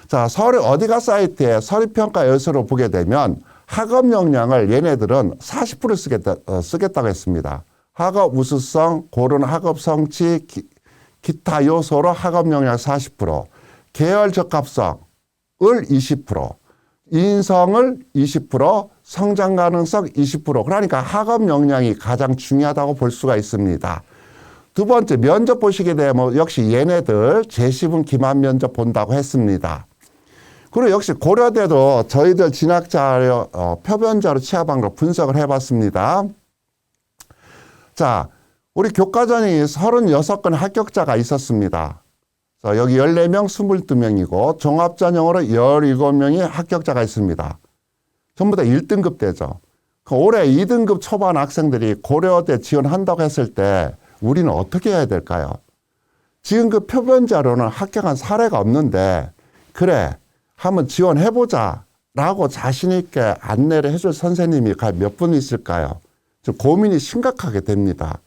자, 어디가 사이트에 서류평가 요소로 보게 되면 학업 역량을 얘네들은 40% 쓰겠다고 했습니다. 학업 우수성, 고른 학업 성취, 기타 요소로 학업 역량 40%, 계열 적합성을 20%, 인성을 20%, 성장 가능성 20%. 그러니까 학업 역량이 가장 중요하다고 볼 수가 있습니다. 두 번째, 면접 보시게 되면 역시 얘네들 재시분 기말 면접 본다고 했습니다. 그리고 역시 고려대도 저희들 진학자료 표변자료 취합한 걸 분석을 해봤습니다. 자, 우리 교과전이 36건 합격자가 있었습니다. 여기 14명, 22명이고 종합전형으로 17명이 합격자가 있습니다. 전부 다 1등급 대죠. 올해 2등급 초반 학생들이 고려대 지원한다고 했을 때 우리는 어떻게 해야 될까요? 지금 그 표변자료는 합격한 사례가 없는데 그래 한번 지원해보자 라고 자신 있게 안내를 해줄 선생님이 몇 분 있을까요? 좀 고민이 심각하게 됩니다.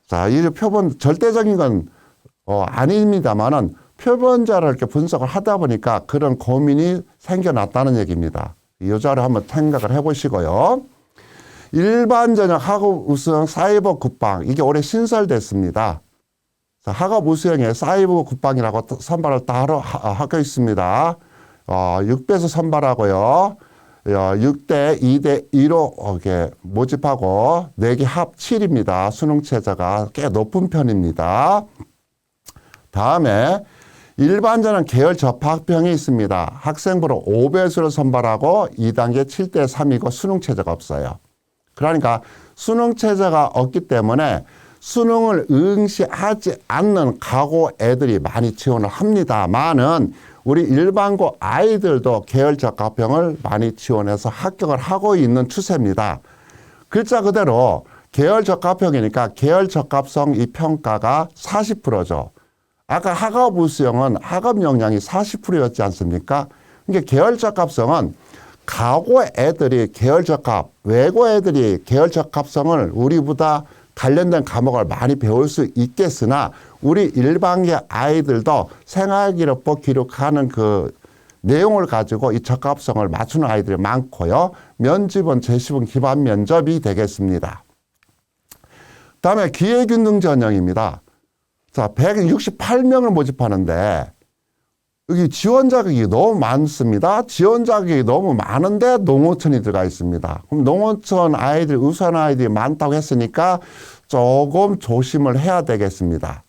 자, 이 표본 절대적인 건 아닙니다만은 표본자를 이렇게 분석을 하다 보니까 그런 고민이 생겨났다는 얘기입니다. 이 자료 한번 생각을 해보시고요. 일반 전형 학업 우수형 사이버 국방 이게 올해 신설됐습니다. 자, 학업 우수형에 사이버 국방이라고 선발을 따로 하고 있습니다. 6배에서 선발하고요. 6대 2대 2로 이렇게 모집하고 4개 합 7입니다. 수능 최저가 꽤 높은 편입니다. 다음에 일반전형 계열 접합형이 있습니다. 학생부로 5배수를 선발하고 2단계 7대 3이고 수능 최저가 없어요. 그러니까 수능 최저가 없기 때문에 수능을 응시하지 않는 각오 애들이 많이 지원을 합니다만은 우리 일반고 아이들도 계열 적합형을 많이 지원해서 합격을 하고 있는 추세입니다. 글자 그대로 계열 적합형이니까 계열 적합성 이 평가가 40%죠. 아까 학업 우수형은 학업 역량이 40%였지 않습니까? 그러니까 계열 적합성은 가고 애들이 계열 적합, 외고 애들이 계열 적합성을 우리보다 관련된 과목을 많이 배울 수 있겠으나 우리 일반계 아이들도 생활기록부 기록하는 그 내용을 가지고 이 적합성을 맞추는 아이들이 많고요. 면집은 재시분 기반 면접이 되겠습니다. 다음에 기회균등 전형입니다. 자, 168명을 모집하는데 여기 지원 자격이 너무 많습니다. 지원 자격이 너무 많은데 농어촌이 들어가 있습니다. 그럼 농어촌 아이들, 우수한 아이들이 많다고 했으니까 조금 조심을 해야 되겠습니다.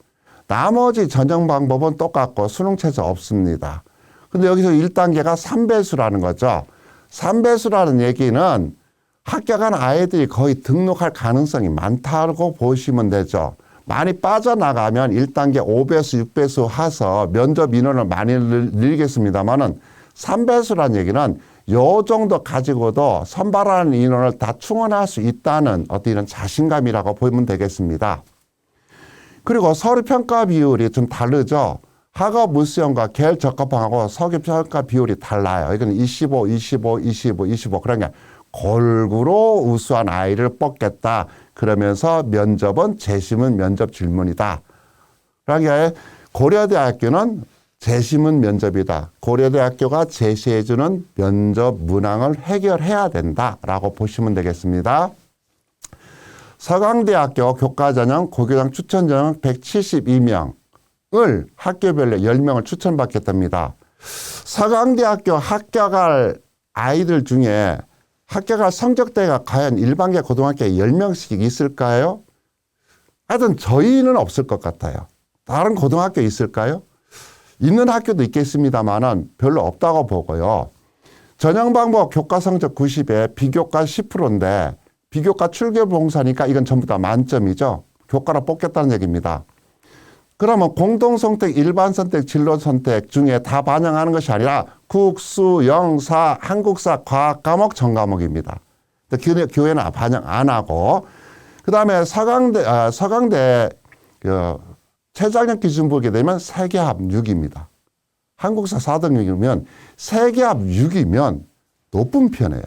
나머지 전형 방법은 똑같고 수능 최저 없습니다. 근데 여기서 1단계가 3배수라는 거죠. 3배수라는 얘기는 합격한 아이들이 거의 등록할 가능성이 많다고 보시면 되죠. 많이 빠져나가면 1단계 5배수, 6배수 해서 면접 인원을 많이 늘리겠습니다만은 3배수라는 얘기는 요 정도 가지고도 선발하는 인원을 다 충원할 수 있다는 어떤 이런 자신감이라고 보면 되겠습니다. 그리고 서류평가 비율이 좀 다르죠. 학업 우수형과 계열 적합형하고 서류평가 비율이 달라요. 이건 25, 25, 25, 25. 그러니까 골고루 우수한 아이를 뽑겠다. 그러면서 면접은 재심은 면접 질문이다. 그러니까 고려대학교는 재심은 면접이다. 고려대학교가 제시해주는 면접 문항을 해결해야 된다라고 보시면 되겠습니다. 서강대학교 교과전형 고교장 추천전형 172명을 학교별로 10명을 추천받겠답니다. 서강대학교 합격할 아이들 중에 합격할 성적대가 과연 일반계 고등학교에 10명씩 있을까요? 하여튼 저희는 없을 것 같아요. 다른 고등학교 있을까요? 있는 학교도 있겠습니다만은 별로 없다고 보고요. 전형방법 교과 성적 90에 비교과 10%인데 비교과 출결봉사니까 이건 전부 다 만점이죠. 교과로 뽑겠다는 얘기입니다. 그러면 공동선택, 일반선택, 진로선택 중에 다 반영하는 것이 아니라 국수, 영사, 한국사, 과학과목, 전과목입니다. 교회는 반영 안 하고 그 다음에 서강대 최저학력 기준 보게 되면 세계합 6입니다. 한국사 4등급이면 세계합 6이면 높은 편이에요.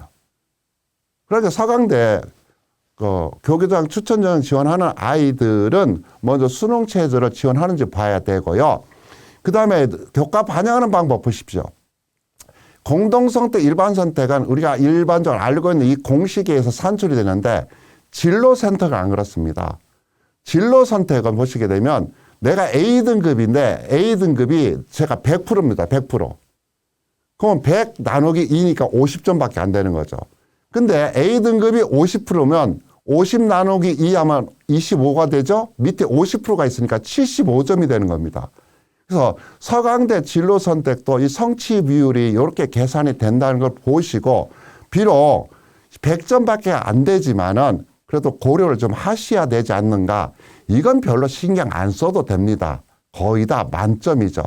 그러니까 서강대 교교장 추천 전형 지원하는 아이들은 먼저 수능 체제를 지원하는지 봐야 되고요. 그 다음에 교과 반영하는 방법 보십시오. 공동선택, 일반선택은 우리가 일반적으로 알고 있는 이 공식에 의해서 산출이 되는데 진로선택은 안 그렇습니다. 진로선택은 보시게 되면 내가 A등급인데 A등급이 제가 100%입니다. 100%. 그러면 100 나누기 2니까 50점밖에 안 되는 거죠. 근데 A등급이 50%면 50 나누기 2 하면 25가 되죠? 밑에 50%가 있으니까 75점이 되는 겁니다. 그래서 서강대 진로 선택도 이 성취 비율이 이렇게 계산이 된다는 걸 보시고 비록 100점밖에 안 되지만은 그래도 고려를 좀 하셔야 되지 않는가. 이건 별로 신경 안 써도 됩니다. 거의 다 만점이죠.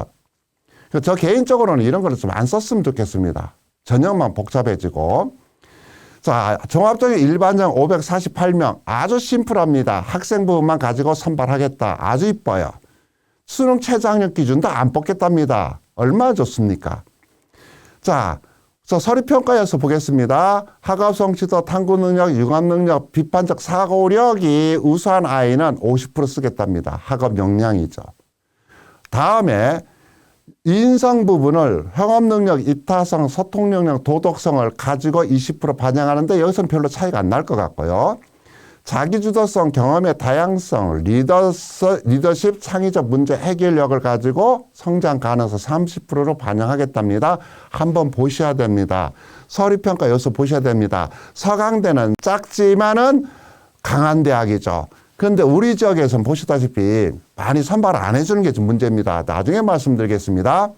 저 개인적으로는 이런 걸 좀 안 썼으면 좋겠습니다. 전형만 복잡해지고. 자, 종합전형 일반형 548명. 아주 심플합니다. 학생 부분만 가지고 선발하겠다. 아주 이뻐요. 수능 최저학력 기준도 안 뽑겠답니다. 얼마나 좋습니까? 자, 서류평가에서 보겠습니다. 학업 성취도, 탐구 능력, 융합 능력, 비판적 사고력이 우수한 아이는 50% 쓰겠답니다. 학업 역량이죠. 다음에 인성 부분을 협업 능력, 이타성, 소통 능력, 도덕성을 가지고 20% 반영하는데 여기서는 별로 차이가 안 날 것 같고요. 자기주도성, 경험의 다양성, 리더십, 창의적 문제 해결력을 가지고 성장 가능성 30%로 반영하겠답니다. 한번 보셔야 됩니다. 서류평가 여기서 보셔야 됩니다. 서강대는 작지만은 강한 대학이죠. 그런데 우리 지역에서는 보시다시피 많이 선발 안 해주는 게 좀 문제입니다. 나중에 말씀드리겠습니다.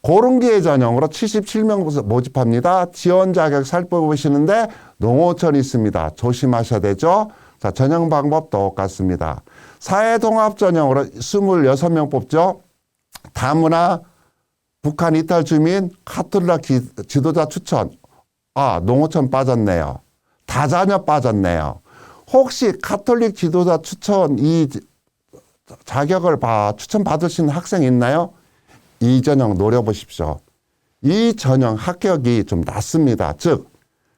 고른기회 전형으로 77명 모집합니다. 지원 자격 살펴보시는데 농어촌이 있습니다. 조심하셔야 되죠. 자, 전형 방법 똑같습니다. 사회통합 전형으로 26명 뽑죠. 다문화, 북한 이탈 주민, 카톨릭 지도자 추천. 아, 농어촌 빠졌네요. 다자녀 빠졌네요. 혹시 카톨릭 지도자 추천 이 자격을 추천 받으신 학생 있나요? 이 전형 노려보십시오. 이 전형 합격이 좀 낮습니다. 즉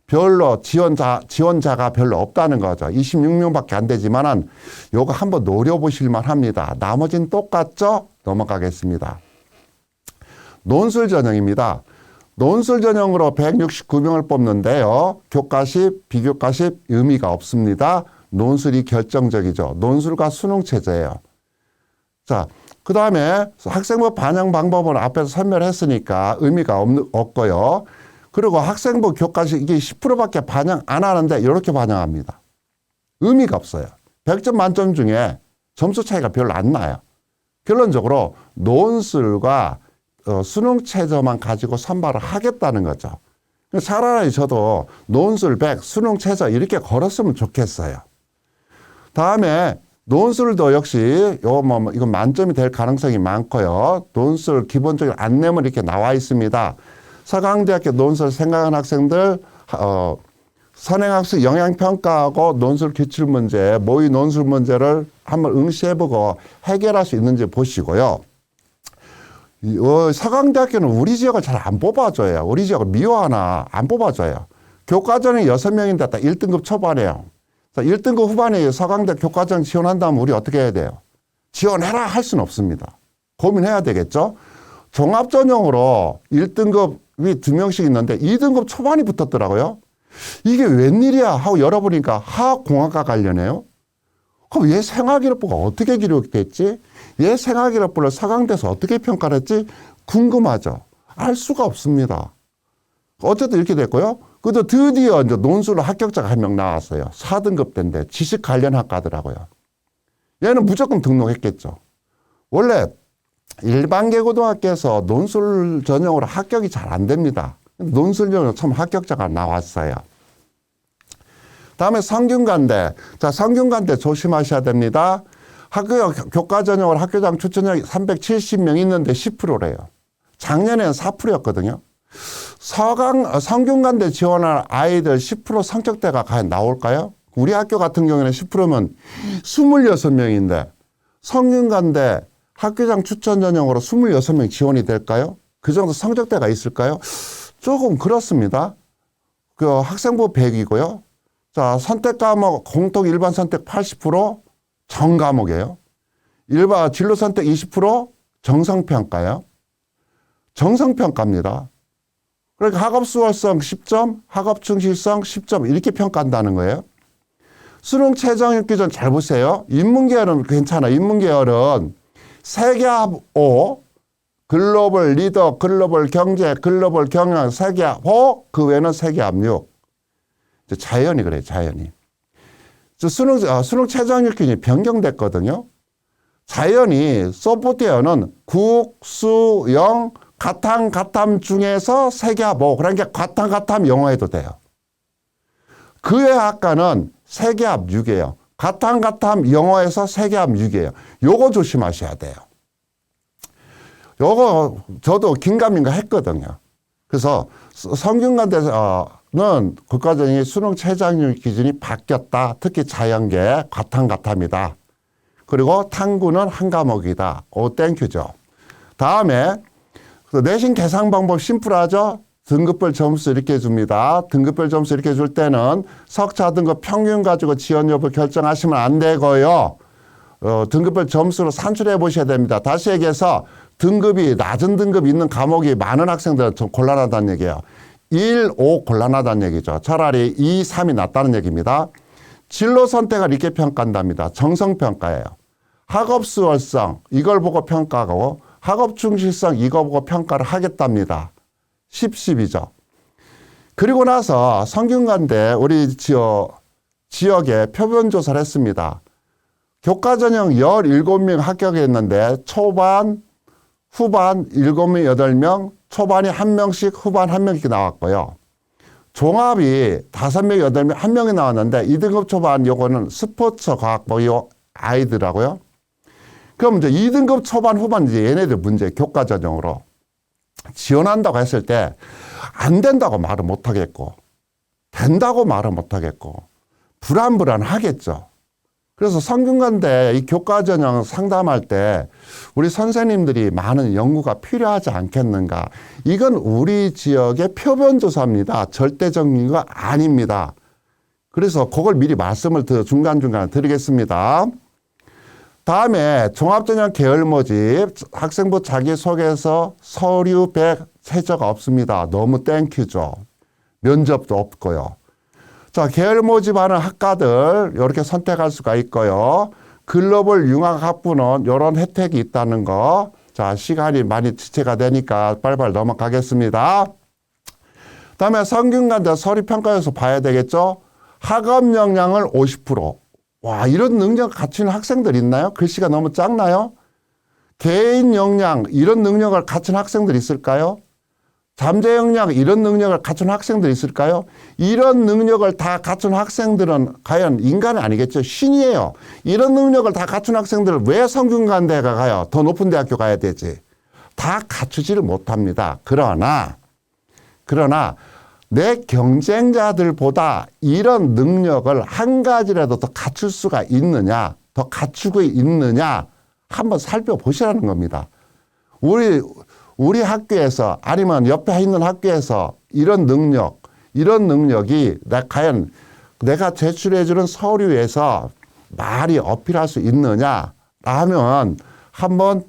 별로 지원자가 별로 없다는 거죠. 26명밖에 안 되지만은 요거 한번 노려보실 만합니다. 나머지는 똑같죠? 넘어가겠습니다. 논술 전형입니다. 논술 전형으로 169명을 뽑는데요. 교과식, 비교과식 의미가 없습니다. 논술이 결정적이죠. 논술과 수능 체제예요. 자, 그 다음에 학생부 반영 방법은 앞에서 설명했으니까 의미가 없고요. 그리고 학생부 교과식 이게 10%밖에 반영 안 하는데 이렇게 반영합니다. 의미가 없어요. 100점 만점 중에 점수 차이가 별로 안 나요. 결론적으로 논술과 수능 최저만 가지고 선발을 하겠다는 거죠. 차라리 저도 논술 100, 수능 최저 이렇게 걸었으면 좋겠어요. 다음에 논술도 역시 이건 만점이 될 가능성이 많고요. 논술 기본적인 안내문 이렇게 나와 있습니다. 서강대학교 논술 생각하는 학생들 선행학습 영향평가하고 논술 기출문제, 모의 논술 문제를 한번 응시해보고 해결할 수 있는지 보시고요. 서강대학교는 우리 지역을 잘 안 뽑아줘요. 우리 지역을 미워하나 안 뽑아줘요. 교과전이 6명인데 딱 1등급 초반이에요. 1등급 후반에 서강대 교과전 지원한다면 우리 어떻게 해야 돼요? 지원해라 할 수는 없습니다. 고민해야 되겠죠? 종합전형으로 1등급이 2명씩 있는데 2등급 초반이 붙었더라고요. 이게 웬일이야 하고 열어보니까 화학공학과 관련해요. 그럼 얘 생활기록부가 어떻게 기록됐지? 얘 생활기록부를 서강대에서 어떻게 평가를 했지? 궁금하죠. 알 수가 없습니다. 어쨌든 이렇게 됐고요. 그래도 드디어 이제 논술로 합격자가 한 명 나왔어요. 4등급 대인데 지식 관련 학과더라고요. 얘는 무조건 등록했겠죠. 원래 일반 계고등학교에서 논술 전형으로 합격이 잘 안 됩니다. 논술 전형으로 처음 합격자가 나왔어요. 다음에 성균관대. 자, 성균관대 조심하셔야 됩니다. 교과 전형으로 학교장 추천형이 370명 있는데 10%래요. 작년에는 4%였거든요. 성균관대 지원할 아이들 10% 성적대가 과연 나올까요? 우리 학교 같은 경우에는 10%면 26명인데 성균관대 학교장 추천 전형으로 26명 지원이 될까요? 그 정도 성적대가 있을까요? 조금 그렇습니다. 그 학생부 100이고요. 자, 선택 과목 공통 일반 선택 80% 정과목이에요. 일반 진로 선택 20% 정성평가예요. 정성평가입니다. 그러니까 학업 수월성 10점, 학업 충실성 10점 이렇게 평가한다는 거예요. 수능 최종 기준 잘 보세요. 인문계열은 괜찮아. 인문계열은 세계합 5, 글로벌 리더, 글로벌 경제, 글로벌 경영, 세계합 5, 그 외에는 세계합 6. 자연이 그래요. 자연이. 수능 최종 기준이 변경됐거든요. 자연이 소프트웨어는 국, 수, 영, 가탐 중에서 세계합 5. 그러니까 가탐 영어해도 돼요. 그 외 학과는 세계합 6이에요. 가탐 영어에서 세계합 6이에요. 요거 조심하셔야 돼요. 요거 저도 긴가민가 했거든요. 그래서 성균관대는 국가전형의 수능 최저학력 기준이 바뀌었다. 특히 자연계 가탐이다. 그리고 탐구는 한 과목이다. 오, 땡큐죠. 다음에 내신 계산 방법 심플하죠. 등급별 점수 이렇게 줍니다. 등급별 점수 이렇게 줄 때는 석차 등급 평균 가지고 지원 여부 결정하시면 안 되고요. 등급별 점수로 산출해 보셔야 됩니다. 다시 얘기해서 등급이 낮은 등급 있는 과목이 많은 학생들은 좀 곤란하다는 얘기예요. 1, 5 곤란하다는 얘기죠. 차라리 2, 3이 낫다는 얘기입니다. 진로 선택을 이렇게 평가한답니다. 정성평가예요. 학업 수월성 이걸 보고 평가하고 학업 충실성 이거 보고 평가를 하겠답니다. 10이죠. 그리고 나서 성균관대 우리 지역에 표본 조사를 했습니다. 교과 전형 17명 합격했는데 초반, 후반 7명, 8명, 초반이 1명씩, 후반 1명씩 나왔고요. 종합이 5명, 8명, 1명이 나왔는데 2등급 초반 요거는 스포츠 과학부 요 아이들하고요. 그럼 이제 2등급 초반, 후반 이제 얘네들 문제 교과 전형으로 지원한다고 했을 때 안 된다고 말을 못 하겠고 된다고 말을 못 하겠고 불안하겠죠. 그래서 성균관대 이 교과 전형 상담할 때 우리 선생님들이 많은 연구가 필요하지 않겠는가. 이건 우리 지역의 표본조사입니다. 절대적인 거 아닙니다. 그래서 그걸 미리 말씀을 중간중간 드리겠습니다. 다음에 종합전형 계열 모집 학생부 자기소개서 서류 100 최저가 없습니다. 너무 땡큐죠. 면접도 없고요. 자, 계열 모집하는 학과들 이렇게 선택할 수가 있고요. 글로벌 융합학부는 이런 혜택이 있다는 거. 자, 시간이 많이 지체가 되니까 빨리빨리 넘어가겠습니다. 다음에 성균관대 서류평가에서 봐야 되겠죠. 학업 역량을 50%. 와, 이런 능력 갖추는 학생들 있나요? 글씨가 너무 작나요? 개인 역량 이런 능력을 갖춘 학생들 있을까요? 잠재 역량 이런 능력을 갖춘 학생들 있을까요? 이런 능력을 다 갖춘 학생들은 과연 인간이 아니겠죠? 신이에요. 이런 능력을 다 갖춘 학생들은 왜 성균관대가 가요? 더 높은 대학교 가야 되지. 다 갖추지를 못합니다. 그러나 내 경쟁자들보다 이런 능력을 한 가지라도 더 갖출 수가 있느냐, 더 갖추고 있느냐 한번 살펴보시라는 겁니다. 우리 학교에서 아니면 옆에 있는 학교에서 이런 능력이 과연 내가 제출해주는 서류에서 말이 어필할 수 있느냐 라면 한번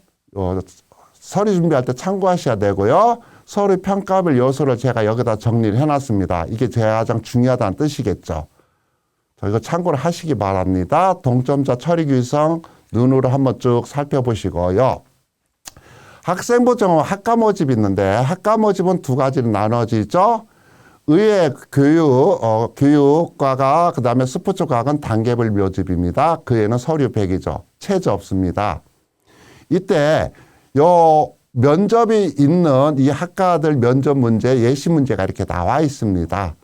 서류 준비할 때 참고하셔야 되고요. 서류 평가별 요소를 제가 여기다 정리를 해놨습니다. 이게 가장 중요하다는 뜻이겠죠. 이거 참고를 하시기 바랍니다. 동점자 처리 규성 눈으로 한번 쭉 살펴보시고요. 학생부 정원 학과 모집이 있는데 학과 모집은 두 가지로 나눠지죠. 의예 교육과가 그다음에 스포츠과학은 단계별 모집입니다. 그 애는 서류 100이죠. 체제 없습니다. 이때 요 면접이 있는 이 학과들 면접 문제, 예시 문제가 이렇게 나와 있습니다.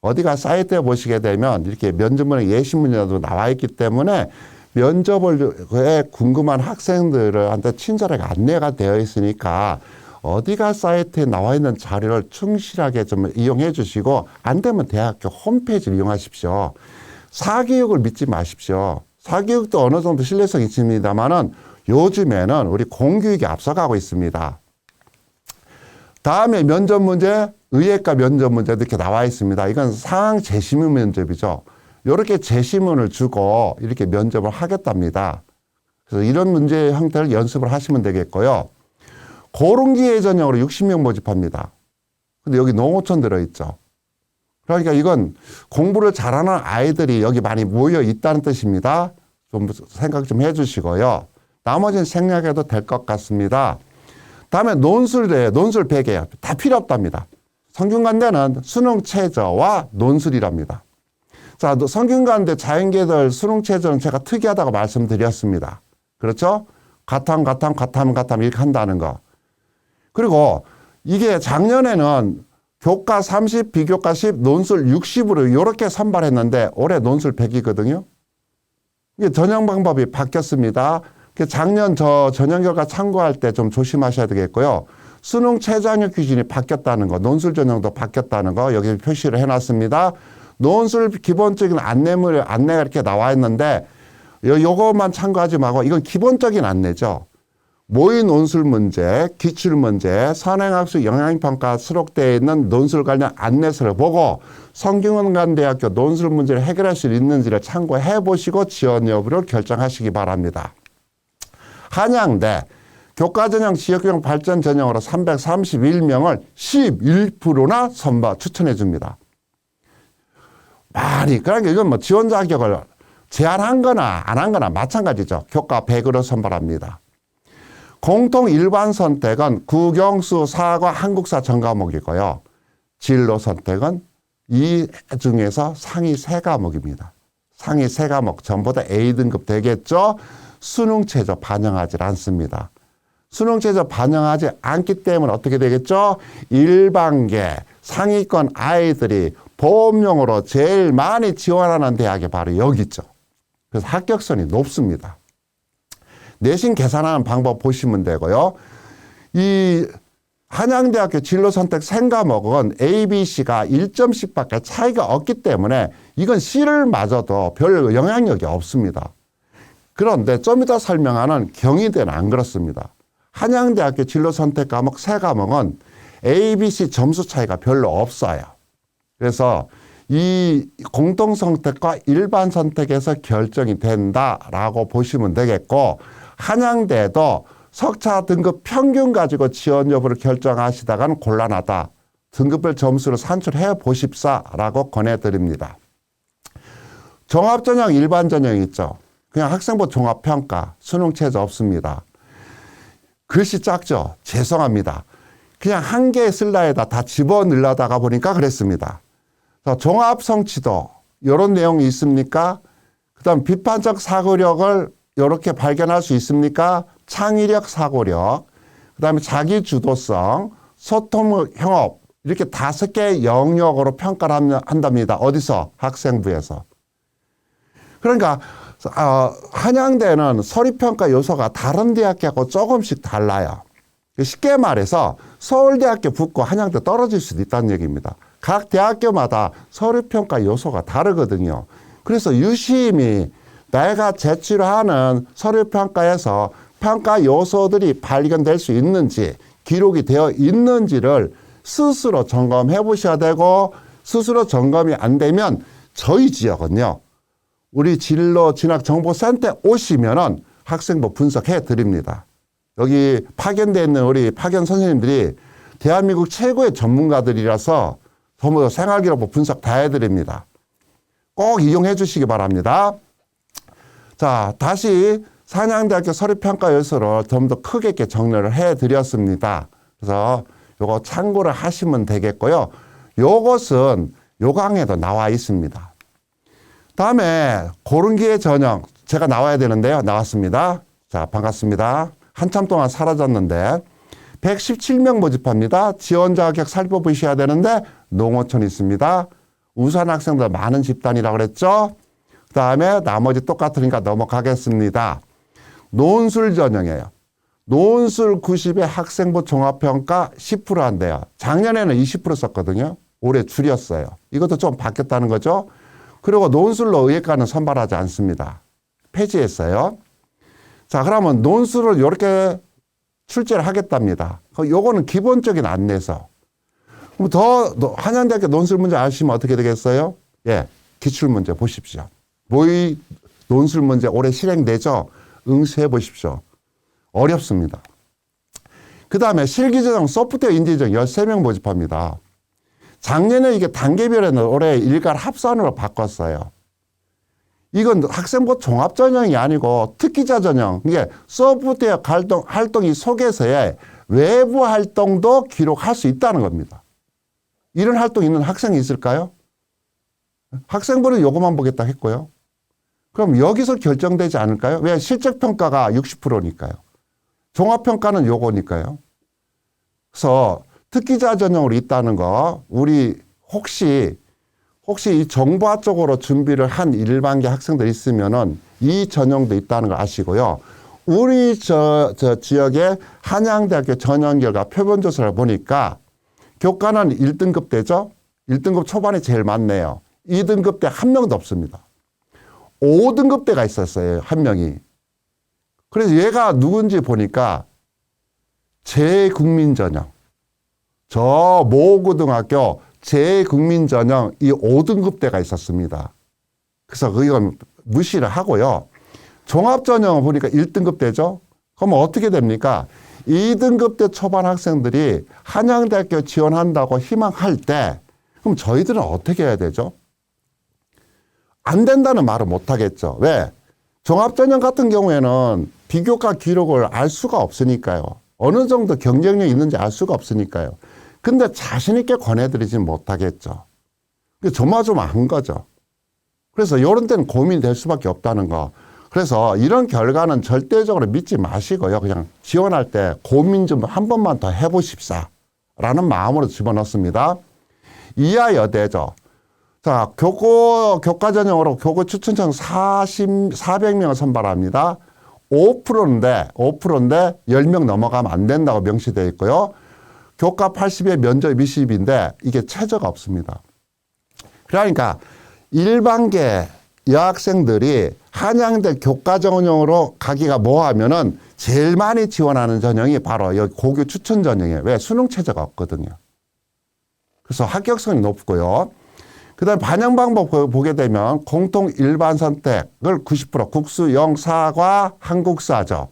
어디가 사이트에 보시게 되면 이렇게 면접문에 예시 문제도 나와 있기 때문에 면접에 궁금한 학생들한테 친절하게 안내가 되어 있으니까 어디가 사이트에 나와 있는 자료를 충실하게 좀 이용해 주시고 안 되면 대학교 홈페이지를 이용하십시오. 사교육을 믿지 마십시오. 사교육도 어느 정도 신뢰성이 있습니다만은 요즘에는 우리 공교육이 앞서가고 있습니다. 다음에 면접 문제, 의예과 면접 문제도 이렇게 나와 있습니다. 이건 상황 재시문 면접이죠. 이렇게 재시문을 주고 이렇게 면접을 하겠답니다. 그래서 이런 문제 형태를 연습을 하시면 되겠고요. 고릉기회 전형으로 60명 모집합니다. 근데 여기 농어촌 들어있죠. 그러니까 이건 공부를 잘하는 아이들이 여기 많이 모여 있다는 뜻입니다. 좀 생각 좀 해주시고요. 나머지는 생략해도 될 것 같습니다. 다음에 논술이에요. 논술 100이에요. 다 필요 없답니다. 성균관대는 수능 최저와 논술이랍니다. 자, 성균관대 자연계들 수능 최저는 제가 특이하다고 말씀드렸습니다. 그렇죠? 가탐 이렇게 한다는 거. 그리고 이게 작년에는 교과 30, 비교과 10, 논술 60으로 이렇게 선발했는데 올해 논술 100이거든요. 이게 전형 방법이 바뀌었습니다. 작년 전형 결과 참고할 때 좀 조심하셔야 되겠고요. 수능 최저학력 기준이 바뀌었다는 거, 논술 전형도 바뀌었다는 거 여기 표시를 해놨습니다. 논술 기본적인 안내가 이렇게 나와 있는데 요것만 참고하지 말고 이건 기본적인 안내죠. 모의 논술 문제, 기출 문제, 선행학습 영향평가 수록되어 있는 논술 관련 안내서를 보고 성균관대학교 논술 문제를 해결할 수 있는지를 참고해 보시고 지원 여부를 결정하시기 바랍니다. 한양대 교과전형 지역교육 발전 전형으로 331명을 11%나 추천해 줍니다. 그러니까 이건 뭐 지원 자격을 제한한 거나 안 한 거나 마찬가지죠. 교과 100으로 선발합니다. 공통 일반 선택은 국영수, 사과, 한국사 전과목이고요. 진로 선택은 이 중에서 상위 3과목입니다. 상위 3과목 전부 다 A등급 되겠죠. 수능 최저 반영하지 않습니다. 수능 최저 반영하지 않기 때문에 어떻게 되겠죠? 일반계 상위권 아이들이 보험용으로 제일 많이 지원하는 대학이 바로 여기 있죠. 그래서 합격선이 높습니다. 내신 계산하는 방법 보시면 되고요. 이 한양대학교 진로선택 생과목은 A, B, C가 1점씩밖에 차이가 없기 때문에 이건 C를 맞아도 별 영향력이 없습니다. 그런데 좀 이따 설명하는 경희대는 안 그렇습니다. 한양대학교 진로선택 과목 3과목은 A, B, C 점수 차이가 별로 없어요. 그래서 이 공통선택과 일반 선택에서 결정이 된다라고 보시면 되겠고 한양대도 석차 등급 평균 가지고 지원 여부를 결정하시다가는 곤란하다. 등급별 점수를 산출해 보십사라고 권해드립니다. 종합전형, 일반전형 있죠. 그냥 학생부 종합평가, 수능 최저 없습니다. 글씨 작죠? 죄송합니다. 그냥 한 개의 슬라이드에다 다 집어넣으려다가 보니까 그랬습니다. 종합성취도 이런 내용이 있습니까? 그 다음 비판적 사고력을 이렇게 발견할 수 있습니까? 창의력, 사고력, 그 다음에 자기주도성, 소통, 협업 이렇게 5개의 영역으로 평가를 한답니다. 어디서? 학생부에서. 그러니까 한양대는 서류평가 요소가 다른 대학교하고 조금씩 달라요. 쉽게 말해서 서울대학교 붙고 한양대 떨어질 수도 있다는 얘기입니다. 각 대학교마다 서류평가 요소가 다르거든요. 그래서 유심히 내가 제출하는 서류평가에서 평가 요소들이 발견될 수 있는지 기록이 되어 있는지를 스스로 점검해 보셔야 되고 스스로 점검이 안 되면 저희 지역은요. 우리 진로 진학정보센터에 오시면은 학생부 분석해 드립니다. 여기 파견되어 있는 우리 파견 선생님들이 대한민국 최고의 전문가들이라서 전부 생활기록부 분석 다 해드립니다. 꼭 이용해 주시기 바랍니다. 자, 다시 한양대학교 서류평가 요소를 좀 더 크게 이렇게 정리를 해드렸습니다. 그래서 요거 참고를 하시면 되겠고요. 요것은 요 강의에도 나와 있습니다. 다음에 고른기의 전형 제가 나와야 되는데요. 나왔습니다. 자, 반갑습니다. 한참 동안 사라졌는데 117명 모집합니다. 지원자 합격 살펴보셔야 되는데 농어촌 있습니다. 우수한 학생들 많은 집단이라고 그랬죠. 그 다음에 나머지 똑같으니까 넘어가겠습니다. 논술 전형이에요. 논술 90에 학생부 종합평가 10% 한대요. 작년에는 20% 썼거든요. 올해 줄였어요. 이것도 좀 바뀌었다는 거죠. 그리고 논술로 의예과는 선발하지 않습니다. 폐지했어요. 자, 그러면 논술을 이렇게 출제를 하겠답니다. 요거는 기본적인 안내서. 그럼 한양대학교 논술 문제 아시면 어떻게 되겠어요? 예, 기출문제 보십시오. 모의 논술 문제 올해 실행되죠? 응시해 보십시오. 어렵습니다. 그 다음에 실기전형 소프트웨어 인재전형 13명 모집합니다. 작년에 이게 단계별에는 올해 일괄 합산으로 바꿨어요. 이건 학생부 종합전형이 아니고 특기자 전형. 이게 소프트웨어 활동이 속에서의 외부 활동도 기록할 수 있다는 겁니다. 이런 활동이 있는 학생이 있을까요? 학생부는 요것만 보겠다 했고요. 그럼 여기서 결정되지 않을까요? 왜? 실적평가가 60%니까요. 종합평가는 요거니까요. 그래서 특기자 전형으로 있다는 거, 우리 혹시 이 정보화 쪽으로 준비를 한 일반계 학생들 있으면은 이 전형도 있다는 걸 아시고요. 우리 저 지역의 한양대학교 전형 결과 표본조사를 보니까 교과는 1등급 대죠? 1등급 초반에 제일 많네요. 2등급 대 한 명도 없습니다. 5등급 대가 있었어요. 한 명이. 그래서 얘가 누군지 보니까 재국민전형. 저 모고등학교 재국민전형 이 5등급 대가 있었습니다. 그래서 이건 무시를 하고요. 종합전형을 보니까 1등급 대죠. 그러면 어떻게 됩니까? 2등급 대 초반 학생들이 한양대학교 지원한다고 희망할 때 그럼 저희들은 어떻게 해야 되죠? 안 된다는 말을 못 하겠죠. 왜? 종합전형 같은 경우에는 비교과 기록을 알 수가 없으니까요. 어느 정도 경쟁력이 있는지 알 수가 없으니까요. 근데 자신 있게 권해드리진 못하겠죠. 조마조마한 거죠. 그래서 이런 때는 고민이 될 수밖에 없다는 거. 그래서 이런 결과는 절대적으로 믿지 마시고요. 그냥 지원할 때 고민 좀 한 번만 더 해보십사 라는 마음으로 집어넣습니다. 이하 여대죠. 자, 교과 전형으로 교구 추천청 400명을 선발합니다. 5%인데 10명 넘어가면 안 된다고 명시되어 있고요. 교과 80에 면접 20인데 이게 최저가 없습니다. 그러니까 일반계 여학생들이 한양대 교과 전형으로 가기가 뭐하면은 제일 많이 지원하는 전형이 바로 여기 고교 추천 전형이에요. 왜? 수능 최저가 없거든요. 그래서 합격성이 높고요. 그 다음에 반영 방법 보게 되면 공통 일반 선택을 90% 국수, 영사과 한국사죠.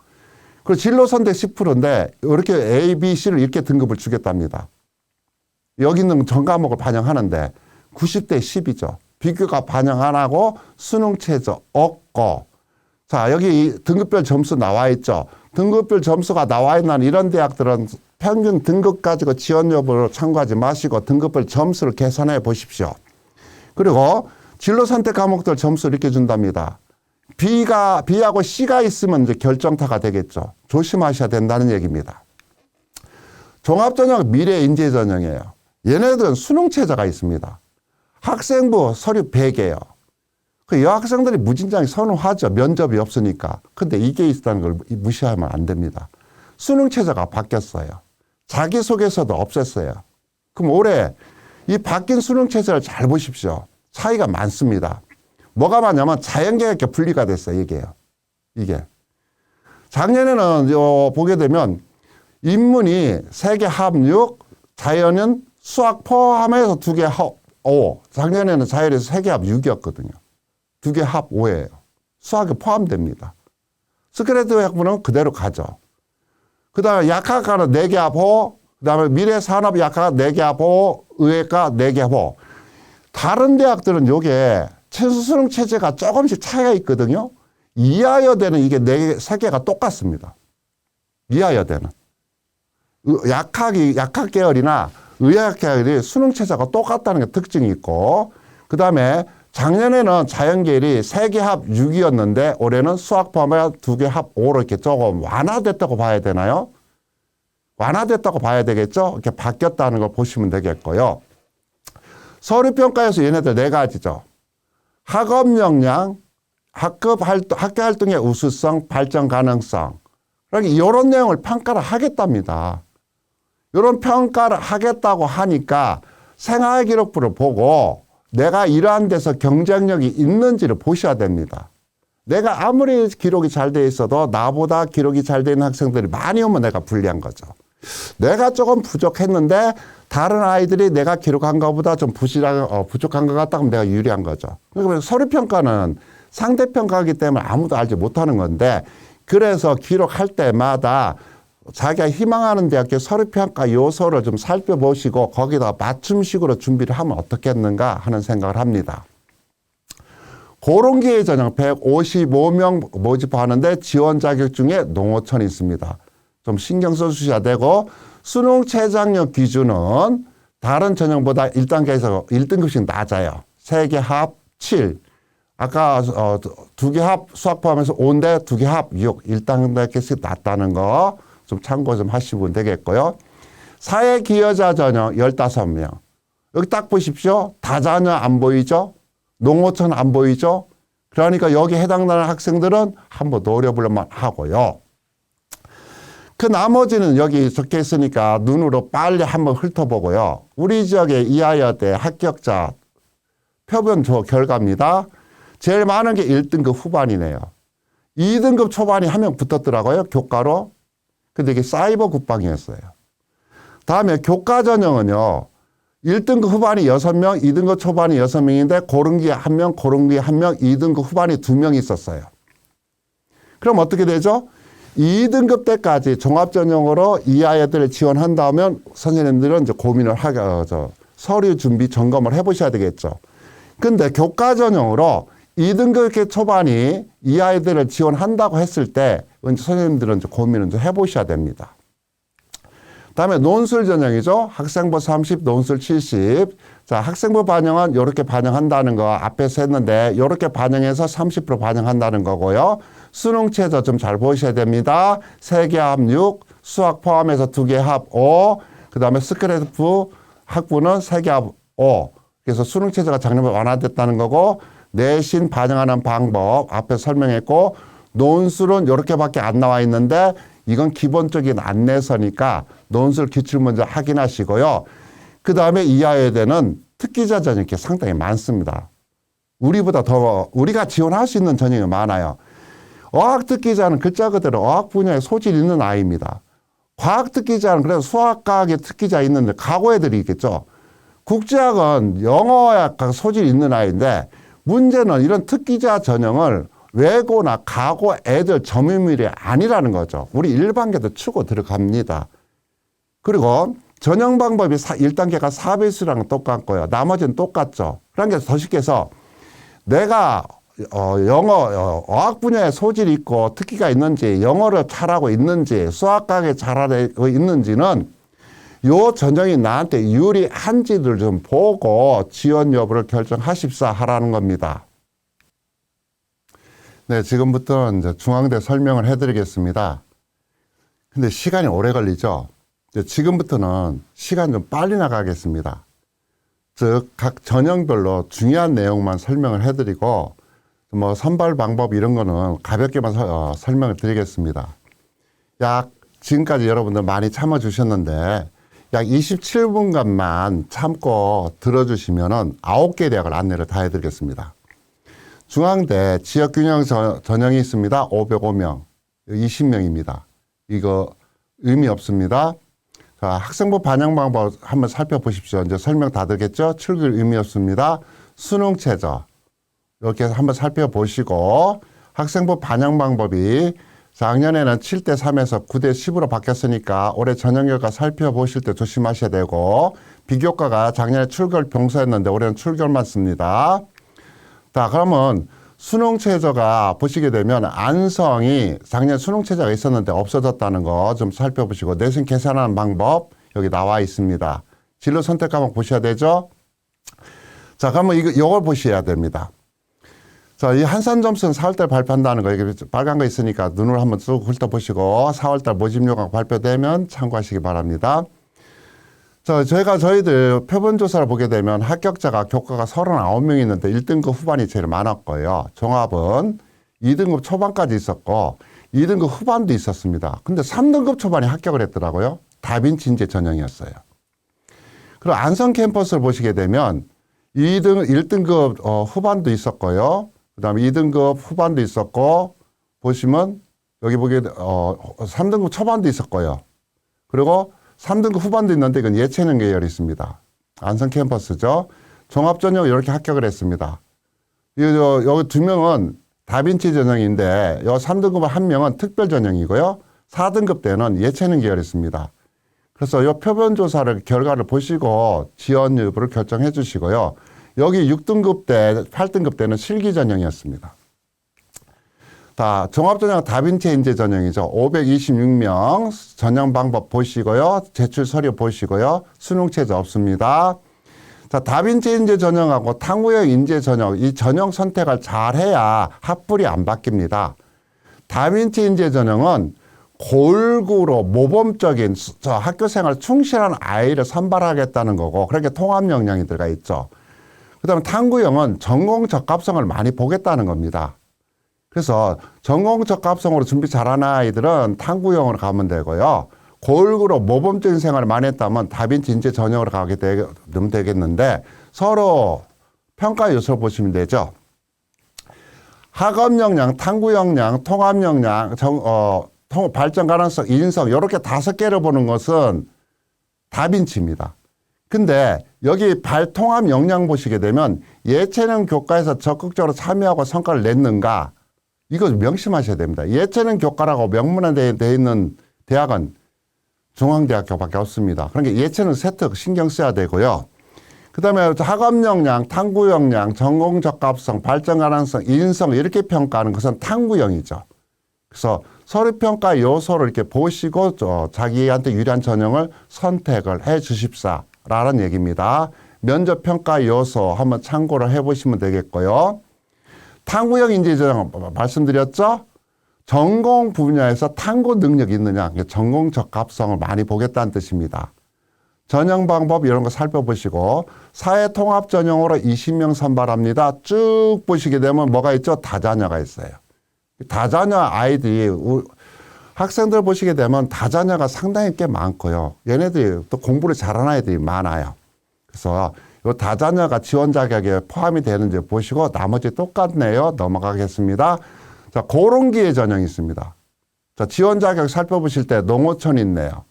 그리고 진로 선택 10%인데 이렇게 A, B, C를 이렇게 등급을 주겠답니다. 여기 있는 전 과목을 반영하는데 90대 10이죠. 비교가 반영 안 하고 수능 최저 없고. 자, 여기 등급별 점수 나와 있죠. 등급별 점수가 나와 있는 이런 대학들은 평균 등급 가지고 지원 여부를 참고하지 마시고 등급별 점수를 계산해 보십시오. 그리고 진로 선택 과목들 점수 이렇게 준답니다. B하고 C가 있으면 이제 결정타가 되겠죠. 조심하셔야 된다는 얘기입니다. 종합전형 미래인재전형이에요. 얘네들은 수능 최저가 있습니다. 학생부 서류 100이에요. 그 여학생들이 무진장이 선호하죠. 면접이 없으니까. 근데 이게 있다는 걸 무시하면 안 됩니다. 수능 최저가 바뀌었어요. 자기소개서도 없앴어요. 그럼 올해 이 바뀐 수능 체제를 잘 보십시오. 차이가 많습니다. 뭐가 많냐면 자연계획계 분리가 됐어요. 이게. 작년에는 보게 되면 인문이 3개 합 6, 자연은 수학 포함해서 2개 합 5. 작년에는 자연에서 3개 합 6이었거든요. 2개 합 5예요. 수학이 포함됩니다. 스크래드 학부는 그대로 가죠. 그 다음에 약학과는 4개 합 5, 그 다음에 미래산업 약학과 4개 합 5, 의예과 4개 합 5. 다른 대학들은 요게 수능 체제가 조금씩 차이가 있거든요. 이하여대는 이게 3개가 똑같습니다. 이하여대는. 약학 계열이나 의학계열이 수능 최저가 똑같다는 게 특징이 있고, 그 다음에 작년에는 자연계열이 3개 합 6이었는데 올해는 수학 포함해 2개 합 5로 이렇게 조금 완화됐다고 봐야 되나요? 완화됐다고 봐야 되겠죠? 이렇게 바뀌었다는 걸 보시면 되겠고요. 서류평가에서 얘네들 4가지죠. 학업 역량, 학교 활동의 우수성, 발전 가능성. 그러니까 이런 내용을 평가를 하겠답니다. 이런 평가를 하겠다고 하니까 생활기록부를 보고 내가 이러한 데서 경쟁력이 있는지를 보셔야 됩니다. 내가 아무리 기록이 잘 돼 있어도 나보다 기록이 잘 돼 있는 학생들이 많이 오면 내가 불리한 거죠. 내가 조금 부족했는데 다른 아이들이 내가 기록한 것보다 좀 부족한 것 같다 하면 내가 유리한 거죠. 그러면 서류평가는 상대평가이기 때문에 아무도 알지 못하는 건데, 그래서 기록할 때마다 자기가 희망하는 대학교 서류평가 요소를 좀 살펴보시고 거기다 맞춤식으로 준비를 하면 어떻겠는가 하는 생각을 합니다. 고론기회 전형 155명 모집하는데 지원 자격 중에 농어촌이 있습니다. 좀 신경 써주셔야 되고, 수능 최저학력 기준은 다른 전형보다 1단계에서 1등급씩 낮아요. 3개 합 7. 아까 2개 합 수학 포함해서 5인데 2개 합 6. 1단계씩 낮다는 거 좀 참고 좀 하시면 되겠고요. 사회기여자 전형 15명. 여기 딱 보십시오. 다자녀 안 보이죠? 농어촌 안 보이죠? 그러니까 여기 해당되는 학생들은 한번 노려보려만 하고요. 그 나머지는 여기 적혀 있으니까 눈으로 빨리 한번 훑어보고요. 우리 지역의 이하여대 합격자 표본 결과입니다. 제일 많은 게 1등급 후반이네요. 2등급 초반이 한 명 붙었더라고요. 교과로. 근데 이게 사이버 국방이었어요. 다음에 교과 전형은요. 1등급 후반이 6명, 2등급 초반이 6명인데 고른기에 1명, 고른기에 1명, 2등급 후반이 2명 있었어요. 그럼 어떻게 되죠? 2등급 때까지 종합전형으로 이하여대를 지원한다면 선생님들은 이제 고민을 서류 준비 점검을 해보셔야 되겠죠. 근데 교과 전형으로 2등급 초반이 이하여대를 지원한다고 했을 때 선생님들은 이제 고민을 좀 해보셔야 됩니다. 다음에 논술 전형이죠. 학생부 30, 논술 70. 자, 학생부 반영은 이렇게 반영한다는 거 앞에서 했는데 이렇게 반영해서 30% 반영한다는 거고요. 수능 최저 좀 잘 보셔야 됩니다. 3개 합 6, 수학 포함해서 2개 합 5, 그 다음에 스크래프 학부는 3개 합 5. 그래서 수능 최저가 작년보다 완화됐다는 거고, 내신 반영하는 방법 앞에 설명했고, 논술은 이렇게밖에 안 나와 있는데 이건 기본적인 안내서니까 논술 기출문제 확인하시고요. 그 다음에 이하여대는 특기자 전형이 상당히 많습니다. 우리보다 더 우리가 지원할 수 있는 전형이 많아요. 어학 특기자는 글자 그대로 어학 분야에 소질 있는 아이입니다. 과학 특기자는 그래서 수학과학에 특기자 있는데 과거 애들이 있겠죠. 국제학은 영어학 소질 있는 아이인데 문제는 이런 특기자 전형을 외고나 가고 애들 점유율이 아니라는 거죠. 우리 일반계도 추고 들어갑니다. 그리고 전형 방법이 1단계가 4배수랑 똑같고요. 나머지는 똑같죠. 그러니까 더 쉽게 해서 내가 영어, 어학 분야에 소질이 있고 특기가 있는지, 영어를 잘하고 있는지, 수학과학에 잘하고 있는지는 요 전형이 나한테 유리한지를 좀 보고 지원 여부를 결정하십사 하라는 겁니다. 네, 지금부터 이제 중앙대 설명을 해드리겠습니다. 근데 시간이 오래 걸리죠? 지금부터는 시간 좀 빨리 나가겠습니다. 즉, 각 전형별로 중요한 내용만 설명을 해드리고, 뭐, 선발 방법 이런 거는 가볍게만 설명을 드리겠습니다. 지금까지 여러분들 많이 참아주셨는데, 약 27분간만 참고 들어주시면은 9개 대학을 안내를 다 해드리겠습니다. 중앙대 지역균형 전형이 있습니다. 505명, 20명입니다. 이거 의미 없습니다. 자, 학생부 반영 방법 한번 살펴보십시오. 이제 설명 다 들겠죠? 출결 의미 없습니다. 수능 최저 이렇게 해서 한번 살펴보시고, 학생부 반영 방법이 작년에는 7대3에서 9대10으로 바뀌었으니까 올해 전형 결과 살펴보실 때 조심하셔야 되고, 비교과가 작년에 출결 병사였는데 올해는 출결만 씁니다. 자, 그러면 수능 최저가 보시게 되면 안성이 작년 수능 최저가 있었는데 없어졌다는 거 좀 살펴보시고, 내신 계산하는 방법 여기 나와 있습니다. 진로 선택 과목 보셔야 되죠. 자, 그러면 이걸 보셔야 됩니다. 자, 이 한산 점수는 4월달 발표한다는 거, 이게 빨간 거 있으니까 눈으로 한번 쭉 훑어보시고 4월달 모집 요강 발표되면 참고하시기 바랍니다. 자, 저희들 표본조사를 보게 되면 합격자가 교과가 39명 있는데 1등급 후반이 제일 많았고요. 종합은 2등급 초반까지 있었고 2등급 후반도 있었습니다. 근데 3등급 초반에 합격을 했더라고요. 다빈치 인재 전형이었어요. 그리고 안성 캠퍼스를 보시게 되면 1등급 후반도 있었고요. 그 다음에 2등급 후반도 있었고, 보시면 여기 보게 3등급 초반도 있었고요. 그리고 3등급 후반도 있는데 이건 예체능 계열이 있습니다. 안성 캠퍼스죠. 종합전형 이렇게 합격을 했습니다. 여기 2명은 다빈치 전형인데 요 3등급 1명은 특별 전형이고요. 4등급 때는 예체능 계열이 있습니다. 그래서 이 표본조사를 결과를 보시고 지원 여부를 결정해 주시고요. 여기 6등급 때, 8등급 때는 실기 전형이었습니다. 자, 종합전형 다빈치 인재 전형이죠. 526명 전형 방법 보시고요. 제출 서류 보시고요. 수능 체제 없습니다. 자, 다빈치 인재 전형하고 탕구형 인재 전형, 이 전형 선택을 잘 해야 합불이 안 바뀝니다. 다빈치 인재 전형은 골고루 모범적인 학교 생활 충실한 아이를 선발하겠다는 거고, 그렇게 통합 역량이 들어가 있죠. 그 다음에 탕구형은 전공 적합성을 많이 보겠다는 겁니다. 그래서 전공 적합성으로 준비 잘하는 아이들은 탕구형으로 가면 되고요. 골고루 모범적인 생활을 많이 했다면 다빈치 인재 전형으로 가게 되면 되겠는데, 서로 평가 요소를 보시면 되죠. 학업 역량, 탕구 역량, 통합 역량, 발전 가능성, 인성 이렇게 5개를 보는 것은 다빈치입니다. 근데 여기 발통합 역량 보시게 되면 예체능 교과에서 적극적으로 참여하고 성과를 냈는가, 이거 명심하셔야 됩니다. 예체능 교과라고 명문에 되어 있는 대학은 중앙대학교밖에 없습니다. 그러니까 예체능 세트 신경 써야 되고요. 그 다음에 학업 역량, 탕구 역량, 전공 적합성, 발전 가능성, 인성 이렇게 평가하는 것은 탕구형이죠. 그래서 서류평가 요소를 이렇게 보시고 자기한테 유리한 전형을 선택을 해 주십사라는 얘기입니다. 면접평가 요소 한번 참고를 해보시면 되겠고요. 탕구형 인재 전형 말씀드렸죠? 전공 분야에서 탕구 능력이 있느냐, 전공 적합성을 많이 보겠다는 뜻입니다. 전형 방법 이런 거 살펴보시고 사회통합 전형으로 20명 선발합니다. 쭉 보시게 되면 뭐가 있죠? 다자녀가 있어요. 다자녀 아이들이 학생들 보시게 되면 다자녀가 상당히 꽤 많고요. 얘네들이 또 공부를 잘하는 아이들이 많아요. 그래서 이 다자녀가 지원 자격에 포함이 되는지 보시고 나머지 똑같네요. 넘어가겠습니다. 자, 고론기의 전형이 있습니다. 자, 지원 자격 살펴보실 때 농어촌이 있네요.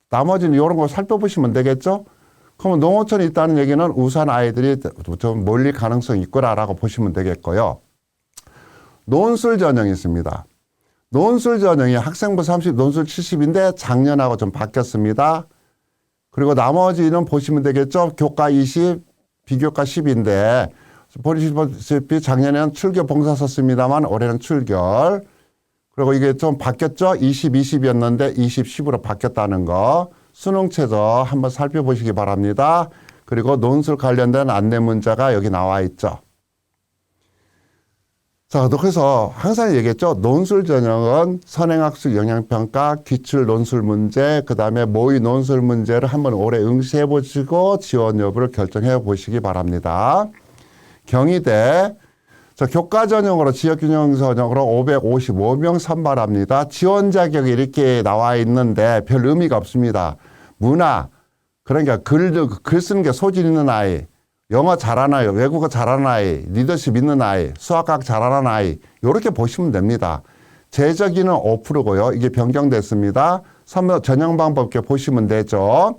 나머지는 이런 거 살펴보시면 되겠죠? 그러면 농어촌이 있다는 얘기는 우선 아이들이 좀 몰릴 가능성이 있구나라고 보시면 되겠고요. 논술 전형이 있습니다. 논술 전형이 학생부 30, 논술 70인데 작년하고 좀 바뀌었습니다. 그리고 나머지는 보시면 되겠죠. 교과 20, 비교과 10인데 보시다시피 작년에는 출결 봉사 썼습니다만 올해는 출결. 그리고 이게 좀 바뀌었죠. 20, 20이었는데 20, 10으로 바뀌었다는 거. 수능 최저 한번 살펴보시기 바랍니다. 그리고 논술 관련된 안내 문자가 여기 나와 있죠. 자, 그래서 항상 얘기했죠. 논술 전형은 선행학습 영향평가, 기출 논술 문제, 그 다음에 모의 논술 문제를 한번 올해 응시해 보시고 지원 여부를 결정해 보시기 바랍니다. 경희대, 교과 전형으로 지역균형 전형으로 555명 선발합니다. 지원 자격이 이렇게 나와 있는데 별 의미가 없습니다. 문화, 그러니까 글 쓰는 게 소질 있는 아이, 영어 잘하는 아이, 외국어 잘하는 아이, 리더십 있는 아이, 수학학 잘하는 아이, 이렇게 보시면 됩니다. 제적인은 5%고요. 이게 변경됐습니다. 전형 방법 이렇게 보시면 되죠.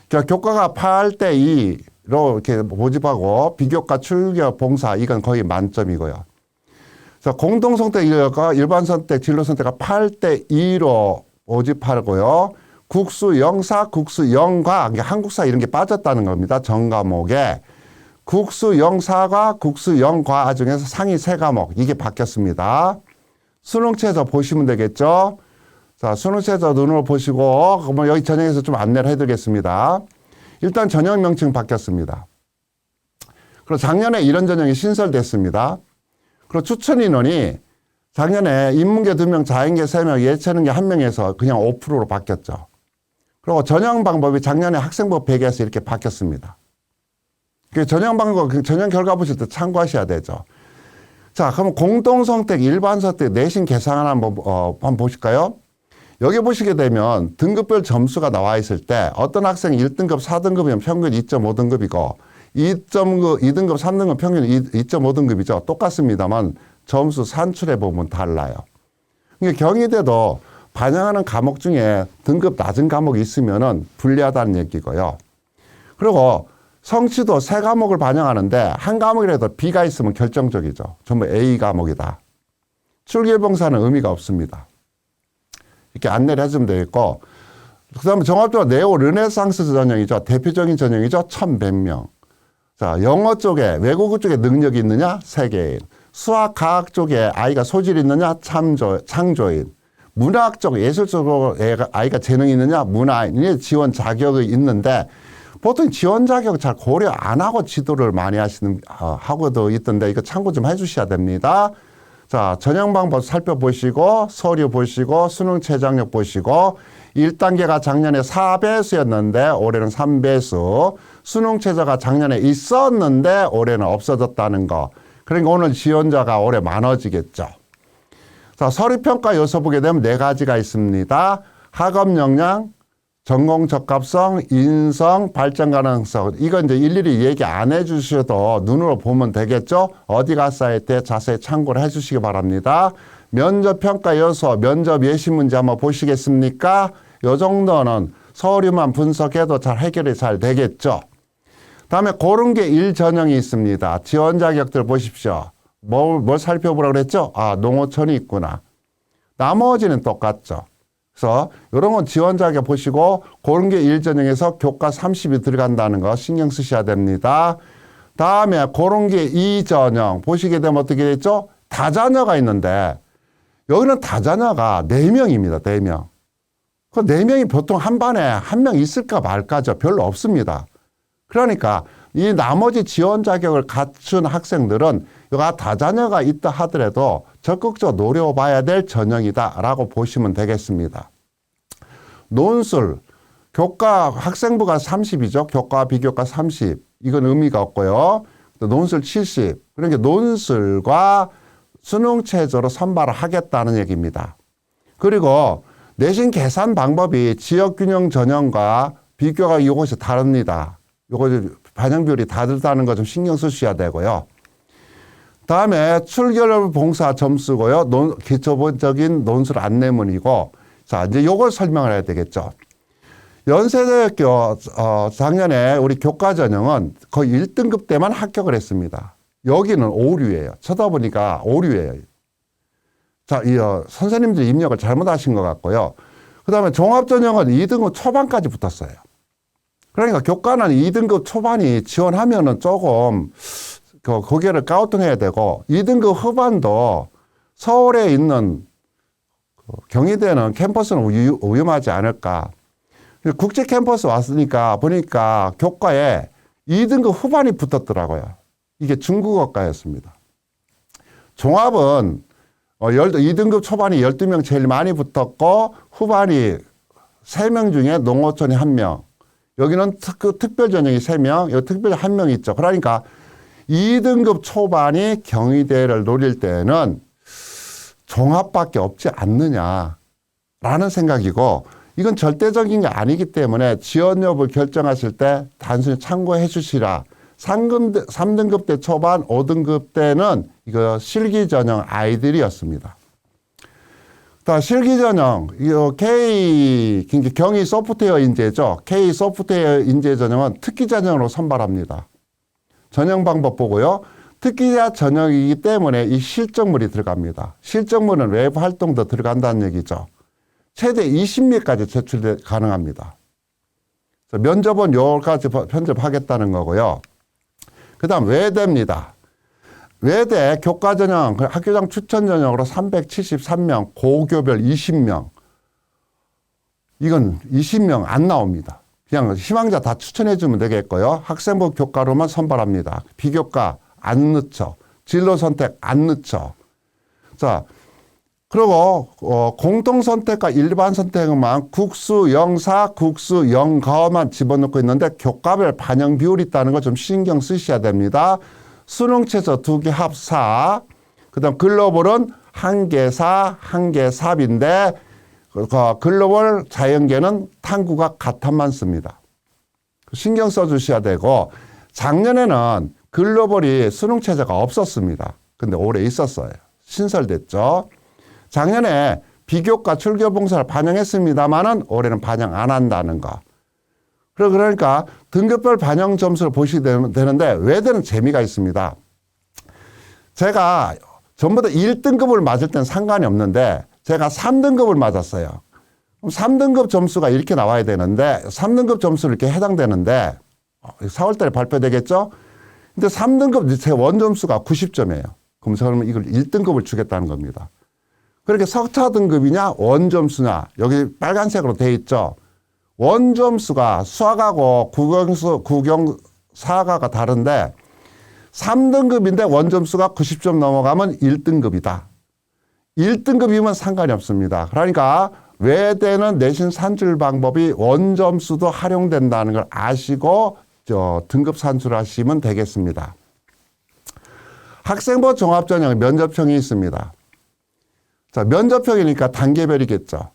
그러니까 교과가 8대2로 이렇게 모집하고 비교과 출결 봉사, 이건 거의 만점이고요. 공동 선택과 일반 선택, 진로 선택가 8대2로 모집하고요. 국수 영사, 국수 영과, 한국사 이런 게 빠졌다는 겁니다. 전 과목에. 국수 영사과 국수 영과 중에서 상위 3과목, 이게 바뀌었습니다. 수능 최저 보시면 되겠죠. 자, 수능 최저 눈으로 보시고, 그러면 여기 전형에서 좀 안내를 해드리겠습니다. 일단 전형 명칭 바뀌었습니다. 그리고 작년에 이런 전형이 신설됐습니다. 그리고 추천 인원이 작년에 인문계 2명, 자연계 3명, 예체능계 1명에서 그냥 5%로 바뀌었죠. 그리고 전형 방법이 작년에 학생부 100에서 이렇게 바뀌었습니다. 그 전형 방법, 전형 결과 보실 때 참고하셔야 되죠. 자, 그럼 공동선택, 일반선택, 내신 계산 한번 보실까요? 여기 보시게 되면 등급별 점수가 나와 있을 때 어떤 학생이 1등급, 4등급이면 평균 2.5등급이고 2등급, 3등급 평균 2.5등급이죠. 똑같습니다만 점수 산출해 보면 달라요. 그러니까 경희대도 반영하는 과목 중에 등급 낮은 과목이 있으면은 불리하다는 얘기고요. 그리고 성취도 3과목을 반영하는데 한 과목이라도 B가 있으면 결정적이죠. 전부 A 과목이다. 출결봉사는 의미가 없습니다. 이렇게 안내를 해주면 되겠고, 그 다음에 종합적으로 네오 르네상스 전형이죠. 대표적인 전형이죠. 1100명. 자, 영어 쪽에, 외국어 쪽에 능력이 있느냐? 세계인. 수학, 과학 쪽에 아이가 소질이 있느냐? 창조인. 문학 쪽, 예술 쪽으로 아이가 재능이 있느냐? 문화인. 지원 자격이 있는데, 보통 지원 자격 잘 고려 안 하고 지도를 많이 하고도 있던데, 이거 참고 좀 해주셔야 됩니다. 자, 전형 방법 살펴보시고, 서류 보시고, 수능 최저학력 보시고, 1단계가 작년에 4배수였는데, 올해는 3배수. 수능 최저가 작년에 있었는데, 올해는 없어졌다는 거. 그러니까 오늘 지원자가 올해 많아지겠죠. 자, 서류평가 요소 보게 되면 4가지가 있습니다. 학업 역량, 전공 적합성, 인성, 발전 가능성. 이건 이제 일일이 얘기 안 해주셔도 눈으로 보면 되겠죠. 어디 가서 할 때 자세히 참고를 해주시기 바랍니다. 면접 평가 요소, 면접 예시 문제 한번 보시겠습니까? 요 정도는 서류만 분석해도 잘 해결이 잘 되겠죠. 다음에 고른 게 1전형이 있습니다. 지원 자격들 보십시오. 뭘 살펴보라고 그랬죠? 아, 농어촌이 있구나. 나머지는 똑같죠. 그래서 이런 건 지원 자격 보시고 고른 게 1전형에서 교과 30이 들어간다는 거 신경 쓰셔야 됩니다. 다음에 고른 게 2전형 보시게 되면 어떻게 됐죠? 다자녀가 있는데 여기는 다자녀가 4명입니다. 4명. 그 4명이 보통 한 반에 1명 있을까 말까죠. 별로 없습니다. 그러니까 이 나머지 지원 자격을 갖춘 학생들은 여가 다자녀가 있다 하더라도 적극적으로 노려봐야 될 전형이다라고 보시면 되겠습니다. 논술, 교과 학생부가 30이죠. 교과 비교과 30. 이건 의미가 없고요. 논술 70. 그러니까 논술과 수능 최저로 선발을 하겠다는 얘기입니다. 그리고 내신 계산 방법이 지역균형 전형과 비교가 이것이 다릅니다. 요거 반영 비율이 다르다는 거 좀 신경 쓰셔야 되고요. 다음에 출결 봉사 점수고요. 기초적인 논술 안내문이고, 자, 이제 요걸 설명을 해야 되겠죠. 연세대학교, 작년에 우리 교과 전형은 거의 1등급 때만 합격을 했습니다. 여기는 오류예요. 쳐다보니까 오류예요. 자, 선생님들 입력을 잘못하신 것 같고요. 그 다음에 종합전형은 2등급 초반까지 붙었어요. 그러니까 교과는 2등급 초반이 지원하면은 조금 고개를 까우뚱해야 되고 2등급 후반도 서울에 있는 경희대는 캠퍼스는 위험하지 않을까. 국제 캠퍼스 왔으니까 보니까 교과에 2등급 후반이 붙었더라고요. 이게 중국어과였습니다. 종합은 2등급 초반이 12명 제일 많이 붙었고 후반이 3명 중에 농어촌이 1명. 여기는 특별 전형이 3명, 여기 특별 1명 있죠. 그러니까 2등급 초반이 경희대를 노릴 때는 종합밖에 없지 않느냐라는 생각이고 이건 절대적인 게 아니기 때문에 지원 여부를 결정하실 때 단순히 참고해 주시라. 3등급 대 초반, 5등급 때는 이거 실기 전형 아이들이었습니다. 실기 전형, 경희 소프트웨어 인재죠. K 소프트웨어 인재 전형은 특기 전형으로 선발합니다. 전형 방법 보고요. 특기자 전형이기 때문에 이 실적물이 들어갑니다. 실적물은 외부 활동도 들어간다는 얘기죠. 최대 20미까지 제출 가능합니다. 면접은 여기까지 편집하겠다는 거고요. 그 다음 외대입니다. 외대 교과 전형, 학교장 추천 전형으로 373명, 고교별 20명. 이건 20명 안 나옵니다. 그냥 희망자 다 추천해 주면 되겠고요. 학생부 교과로만 선발합니다. 비교과 안 넣죠. 진로 선택 안 넣죠. 자, 그리고 공통 선택과 일반 선택만 국수 영사, 국수 영가만 집어넣고 있는데 교과별 반영 비율이 있다는 거 좀 신경 쓰셔야 됩니다. 수능 최저 2개 합 4, 그다음 글로벌은 1개 4, 1개 4인데 글로벌 자연계는 탐구가 가탄만 씁니다. 신경 써주셔야 되고 작년에는 글로벌이 수능 체제가 없었습니다. 근데 올해 있었어요. 신설됐죠. 작년에 비교과 출결봉사를 반영했습니다만은 올해는 반영 안 한다는 거. 그러니까 등급별 반영 점수를 보시게 되는데 외대는 재미가 있습니다. 제가 전부 다 1등급을 맞을 땐 상관이 없는데 제가 3등급을 맞았어요. 그럼 3등급 점수가 이렇게 나와야 되는데 3등급 점수 이렇게 해당되는데 4월 달에 발표되겠죠? 근데 3등급 제 원점수가 90점이에요. 그럼 저는 이걸 1등급을 주겠다는 겁니다. 그렇게 석차 등급이냐 원점수냐 여기 빨간색으로 돼 있죠. 원점수가 수학하고 국영사과가 다른데 3등급인데 원점수가 90점 넘어가면 1등급이다. 1등급이면 상관이 없습니다. 그러니까 외대는 내신 산출 방법이 원점수도 활용된다는 걸 아시고 등급 산출하시면 되겠습니다. 학생부 종합전형 면접형이 있습니다. 자, 면접형이니까 단계별이겠죠.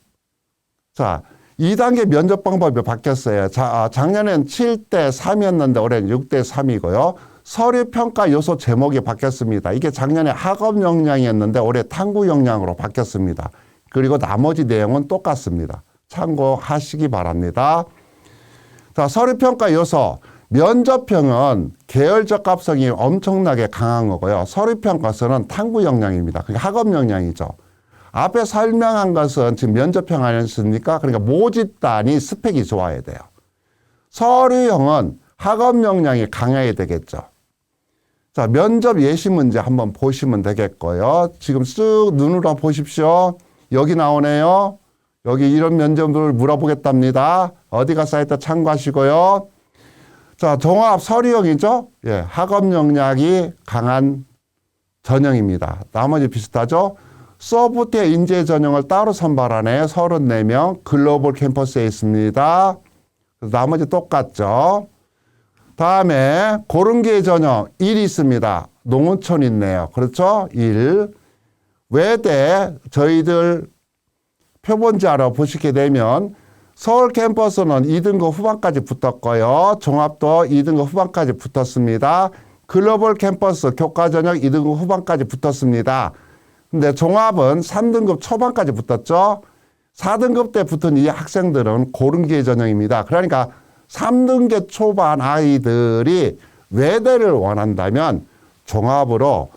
자, 2단계 면접 방법이 바뀌었어요. 작년엔 7대 3이었는데 올해는 6대 3이고요. 서류평가 요소 제목이 바뀌었습니다. 이게 작년에 학업 역량이었는데 올해 탐구 역량으로 바뀌었습니다. 그리고 나머지 내용은 똑같습니다. 참고하시기 바랍니다. 자, 서류평가 요소. 면접형은 계열적 합성이 엄청나게 강한 거고요. 서류평가서는 탐구 역량입니다. 그게 학업 역량이죠. 앞에 설명한 것은 지금 면접형 아니었습니까? 그러니까 모집단이 스펙이 좋아야 돼요. 서류형은 학업 역량이 강해야 되겠죠. 자, 면접 예시 문제 한번 보시면 되겠고요. 지금 쓱 눈으로 보십시오. 여기 나오네요. 여기 이런 면접을 물어보겠답니다. 어디가 사이트 참고하시고요. 자, 종합 서류형이죠. 예, 학업 역량이 강한 전형입니다. 나머지 비슷하죠. 소프트웨어 인재 전형을 따로 선발하네. 34명 글로벌 캠퍼스에 있습니다. 나머지 똑같죠. 다음에 고른계 전형 1이 있습니다. 농어촌 있네요. 그렇죠? 1. 외대 저희들 표본지 알아보시게 되면 서울 캠퍼스는 2등급 후반까지 붙었고요. 종합도 2등급 후반까지 붙었습니다. 글로벌 캠퍼스 교과 전형 2등급 후반까지 붙었습니다. 근데 종합은 3등급 초반까지 붙었죠. 4등급 때 붙은 이 학생들은 고른계 전형입니다. 그러니까 3등급 초반 아이들이 외대를 원한다면 종합으로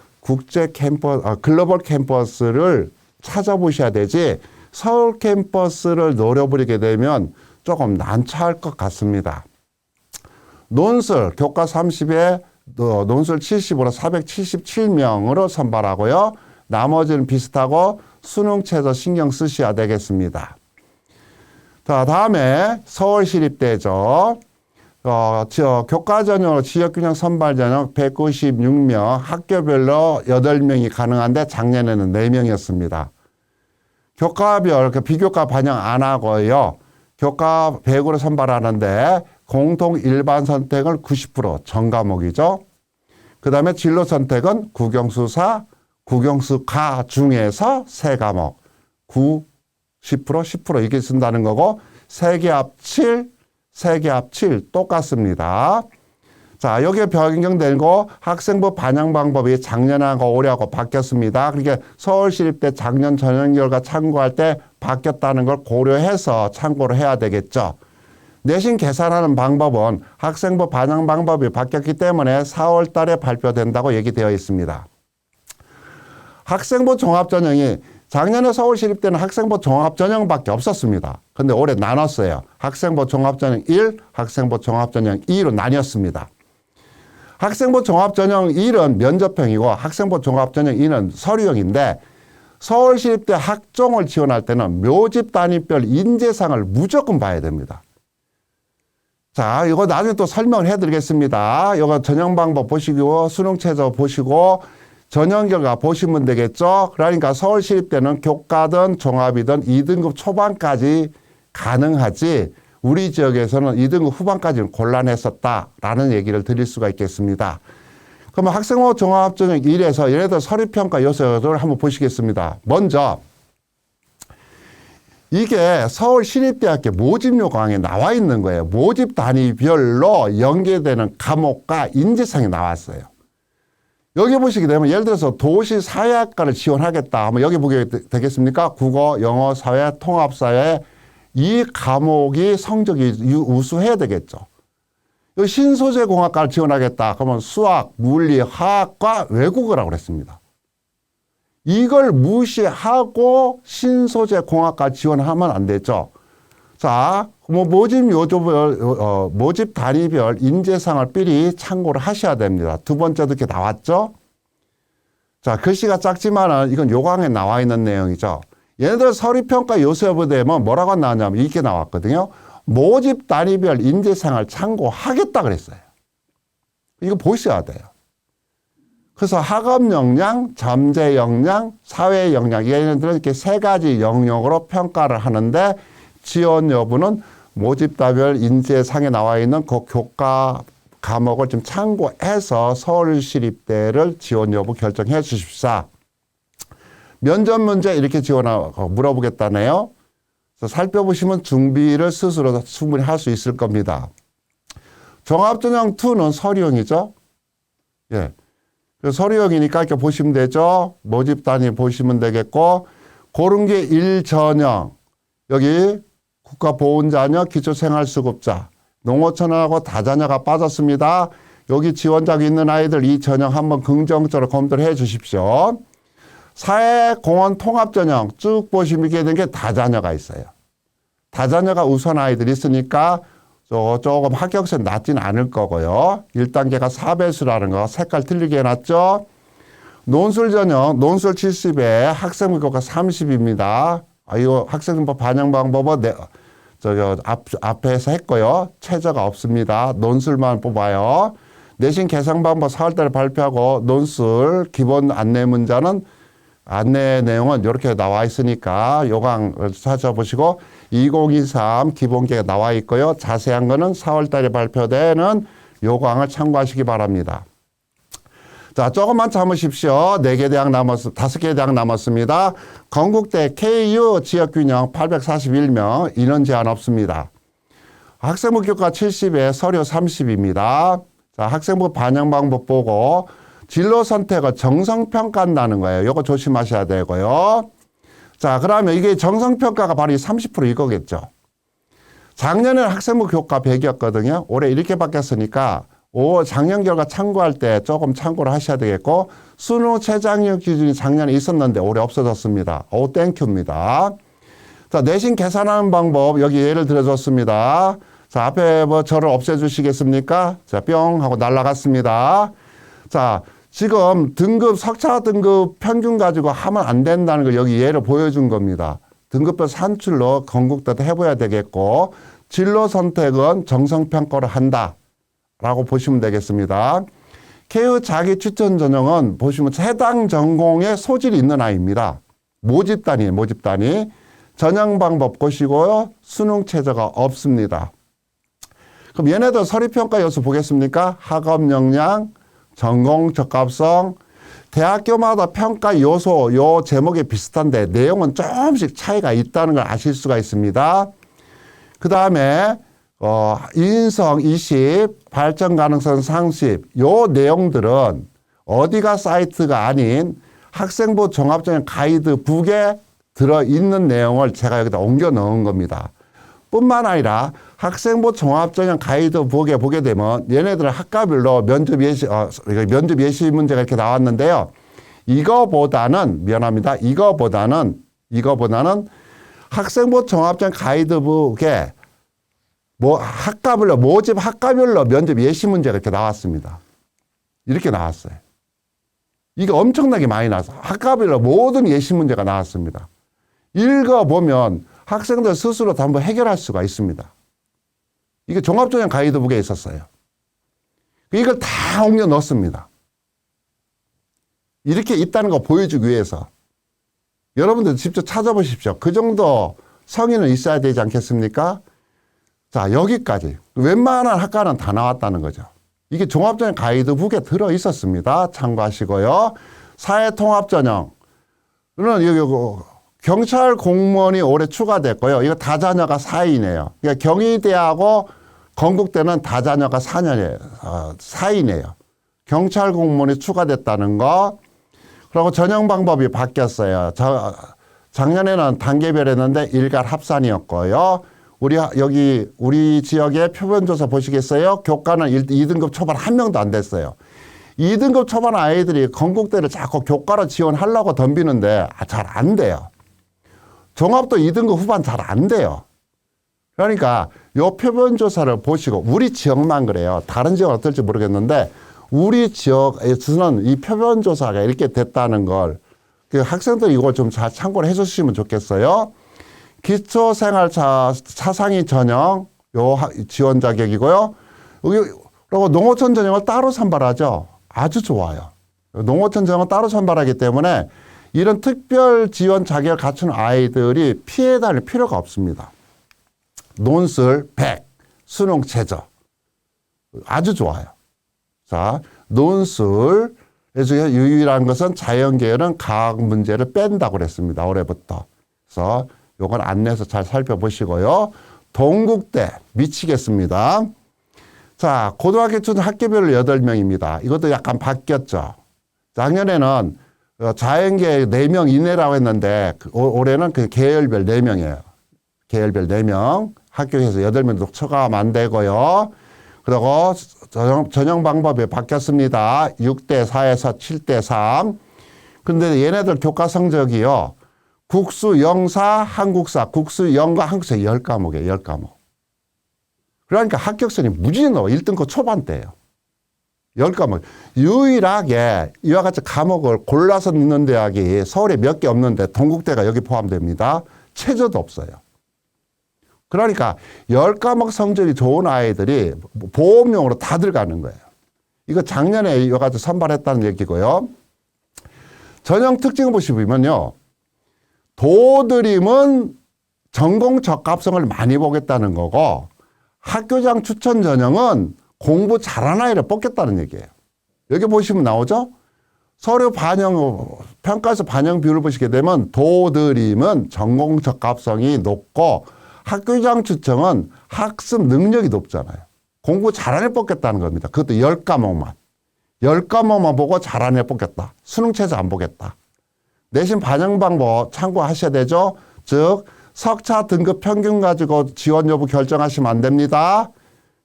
글로벌 캠퍼스를 찾아보셔야 되지 서울 캠퍼스를 노려보게 되면 조금 난처할 것 같습니다. 논술 교과 30에 논술 70으로 477명으로 선발하고요. 나머지는 비슷하고 수능 최저 신경 쓰셔야 되겠습니다. 자, 다음에 서울시립대죠. 교과 전형으로 지역균형 선발 전형 196명, 학교별로 8명이 가능한데 작년에는 4명이었습니다. 교과별, 비교과 반영 안 하고요. 교과 100으로 선발하는데 공통 일반 선택을 90% 전 과목이죠. 그 다음에 진로 선택은 국영수사, 국영수가 중에서 3과목 9, 10%, 10% 이게 쓴다는 거고 3개 합 7, 3개 합 7 똑같습니다. 자, 여기에 변경되고 학생부 반영 방법이 작년하고 올해하고 바뀌었습니다. 그러니까 서울시립대 작년 전형 결과 참고할 때 바뀌었다는 걸 고려해서 참고를 해야 되겠죠. 내신 계산하는 방법은 학생부 반영 방법이 바뀌었기 때문에 4월 달에 발표된다고 얘기되어 있습니다. 학생부 종합전형이 작년에 서울시립대는 학생부 종합전형밖에 없었습니다. 근데 올해 나눴어요. 학생부 종합전형 1, 학생부 종합전형 2로 나뉘었습니다. 학생부 종합전형 1은 면접형이고 학생부 종합전형 2는 서류형인데 서울시립대 학종을 지원할 때는 묘집 단위별 인재상을 무조건 봐야 됩니다. 자, 이거 나중에 또 설명을 해드리겠습니다. 이거 전형 방법 보시고 수능 최저 보시고 전형 결과 보시면 되겠죠. 그러니까 서울시립대는 교과든 종합이든 2등급 초반까지 가능하지 우리 지역에서는 2등급 후반까지는 곤란했었다라는 얘기를 드릴 수가 있겠습니다. 그러면 학생부 종합전형 1에서 예를 들어 서류평가 요소를 한번 보시겠습니다. 먼저 이게 서울시립대학교 모집요강에 나와 있는 거예요. 모집 단위별로 연계되는 과목과 인재상이 나왔어요. 여기 보시게 되면 예를 들어서 도시사회학과를 지원하겠다 하면 여기 보게 되겠습니까? 국어, 영어, 사회, 통합사회 이 과목이 성적이 우수해야 되겠죠. 여기 신소재공학과를 지원하겠다 그러면 수학, 물리, 화학과 외국어라고 그랬습니다. 이걸 무시하고 신소재공학과 지원하면 안 되죠. 자, 뭐 모집 요조별, 모집 단위별 인재상을 삐리 참고를 하셔야 됩니다. 두 번째도 이렇게 나왔죠. 자, 글씨가 작지만은 이건 요강에 나와 있는 내용이죠. 예를 들어 서류평가 요소에 되면 뭐라고 나왔냐면 이렇게 나왔거든요. 모집 단위별 인재상을 참고하겠다 그랬어요. 이거 보셔야 돼요. 그래서 학업 역량, 잠재 역량, 사회 역량 얘네들은 이렇게 세 가지 영역으로 평가를 하는데 지원 여부는 모집단별 인재상에 나와 있는 그 교과 과목을 좀 참고해서 서울시립대를 지원 여부 결정해 주십사. 면접 문제 이렇게 지원하고 물어보겠다네요. 그래서 살펴보시면 준비를 스스로 충분히 할 수 있을 겁니다. 종합전형 2는 서류형이죠. 예. 서류형이니까 이렇게 보시면 되죠. 모집 단위 보시면 되겠고, 고른 게 1전형. 여기 국가보훈자녀, 기초생활수급자, 농어촌하고 다자녀가 빠졌습니다. 여기 지원자가 있는 아이들 이 전형 한번 긍정적으로 검토를 해 주십시오. 사회공헌 통합전형 쭉 보시면 이게 된 게 다자녀가 있어요. 다자녀가 우선 아이들이 있으니까 조금 합격선 낮지는 않을 거고요. 1단계가 4배수라는 거 색깔 틀리게 해놨죠. 논술 전형, 논술 70에 학생부 교과 30입니다. 이거 학생부 반영 방법은 앞에서 했고요. 최저가 없습니다. 논술만 뽑아요. 내신 계산 방법 4월달에 발표하고 논술 기본 안내 문자는 안내 내용은 이렇게 나와 있으니까 요강을 찾아보시고 2023 기본계가 나와 있고요. 자세한 거는 4월달에 발표되는 요강을 참고하시기 바랍니다. 자, 조금만 참으십시오. 5개 대학 남았습니다. 건국대 KU 지역균형 841명, 인원 제한 없습니다. 학생부 교과 70에 서류 30입니다. 자, 학생부 반영 방법 보고 진로 선택을 정성평가한다는 거예요. 이거 조심하셔야 되고요. 자, 그러면 이게 정성평가가 바로 이 30% 이거겠죠. 작년에는 학생부 교과 100이었거든요. 올해 이렇게 바뀌었으니까 작년 결과 참고할 때 조금 참고를 하셔야 되겠고, 수능 최장력 기준이 작년에 있었는데 올해 없어졌습니다. 땡큐입니다. 자, 내신 계산하는 방법 여기 예를 들어줬습니다. 자, 앞에 뭐 저를 없애주시겠습니까? 자, 뿅 하고 날아갔습니다. 자, 지금 등급, 석차 등급 평균 가지고 하면 안 된다는 걸 여기 예를 보여준 겁니다. 등급별 산출로 건국대도 해봐야 되겠고, 진로 선택은 정성평가를 한다. 라고 보시면 되겠습니다. KU 자기 추천 전형은 보시면 해당 전공에 소질이 있는 아이입니다. 모집 단위. 전형 방법 보시고요. 수능 최저가 없습니다. 그럼 얘네들 서류평가 요소 보겠습니까? 학업 역량, 전공 적합성, 대학교마다 평가 요소, 요 제목이 비슷한데 내용은 조금씩 차이가 있다는 걸 아실 수가 있습니다. 그 다음에 인성 20, 발전 가능성 30, 요 내용들은 어디가 사이트가 아닌 학생부 종합전형 가이드북에 들어있는 내용을 제가 여기다 옮겨 넣은 겁니다. 뿐만 아니라 학생부 종합전형 가이드북에 보게 되면 얘네들은 학과별로 면접 예시 문제가 이렇게 나왔는데요. 이거보다는 학생부 종합전형 가이드북에 학과별로, 모집 학과별로 면접 예시 문제가 이렇게 나왔습니다. 이렇게 나왔어요. 이게 엄청나게 많이 나왔어요. 학과별로 모든 예시 문제가 나왔습니다. 읽어보면 학생들 스스로도 한번 해결할 수가 있습니다. 이게 종합전형 가이드북에 있었어요. 이걸 다 옮겨 넣었습니다. 이렇게 있다는 거 보여주기 위해서. 여러분들 직접 찾아보십시오. 그 정도 성의는 있어야 되지 않겠습니까? 자, 여기까지. 웬만한 학과는 다 나왔다는 거죠. 이게 종합전형 가이드북에 들어 있었습니다. 참고하시고요. 사회통합전형. 이거는 여기 경찰 공무원이 올해 추가됐고요. 이거 다자녀가 4인이에요. 그러니까 경희대하고 건국대는 다자녀가 4인이에요. 경찰 공무원이 추가됐다는 거. 그리고 전형 방법이 바뀌었어요. 작년에는 단계별이었는데 일괄 합산이었고요. 우리 지역의 표본조사 보시겠어요? 교과는 2등급 초반 한 명도 안 됐어요. 2등급 초반 아이들이 건국대를 자꾸 교과로 지원하려고 덤비는데 잘 안 돼요. 종합도 2등급 후반 잘 안 돼요. 그러니까 요 표본조사를 보시고 우리 지역만 그래요. 다른 지역은 어떨지 모르겠는데 우리 지역에서는 이 표본조사가 이렇게 됐다는 걸 학생들이 이걸 좀 잘 참고를 해 주시면 좋겠어요. 기초생활 차상위 전형 요 지원 자격이고요. 그리고 농어촌 전형을 따로 선발하죠. 아주 좋아요. 농어촌 전형을 따로 선발하기 때문에 이런 특별 지원 자격을 갖춘 아이들이 피해 다닐 필요가 없습니다. 논술 100, 수능 최저. 아주 좋아요. 자, 논술에서 유일한 것은 자연계열은 과학 문제를 뺀다고 그랬습니다. 올해부터. 그래서 요건 안내서 잘 살펴보시고요. 동국대 미치겠습니다. 자, 고등학교 준 학교별로 8명입니다. 이것도 약간 바뀌었죠. 작년에는 자연계 4명 이내라고 했는데 올해는 그 계열별 4명이에요. 계열별 4명. 학교에서 8명도 초과하면 안 되고요. 그리고 전형 방법이 바뀌었습니다. 6대4에서 7대3. 근데 얘네들 교과 성적이요. 국수, 영사, 한국사, 국수, 영과 한국사 10과목이에요. 10과목. 그러니까 합격선이 무지개 넣어. 1등급 초반대예요. 10과목. 유일하게 이와 같이 과목을 골라서 넣는 대학이 서울에 몇 개 없는데 동국대가 여기 포함됩니다. 최저도 없어요. 그러니까 10과목 성적이 좋은 아이들이 보험용으로 다 들어가는 거예요. 이거 작년에 이와 같이 선발했다는 얘기고요. 전형 특징을 보시면요. 도드림은 전공 적합성을 많이 보겠다는 거고 학교장 추천 전형은 공부 잘하는 아이를 뽑겠다는 얘기예요. 여기 보시면 나오죠? 서류 반영, 평가에서 반영 비율을 보시게 되면 도드림은 전공 적합성이 높고 학교장 추천은 학습 능력이 높잖아요. 공부 잘하는 애 뽑겠다는 겁니다. 그것도 10과목만. 10과목만 보고 잘하는 애 뽑겠다. 수능 최저 안 보겠다. 내신 반영 방법 참고하셔야 되죠. 즉 석차 등급 평균 가지고 지원 여부 결정하시면 안 됩니다.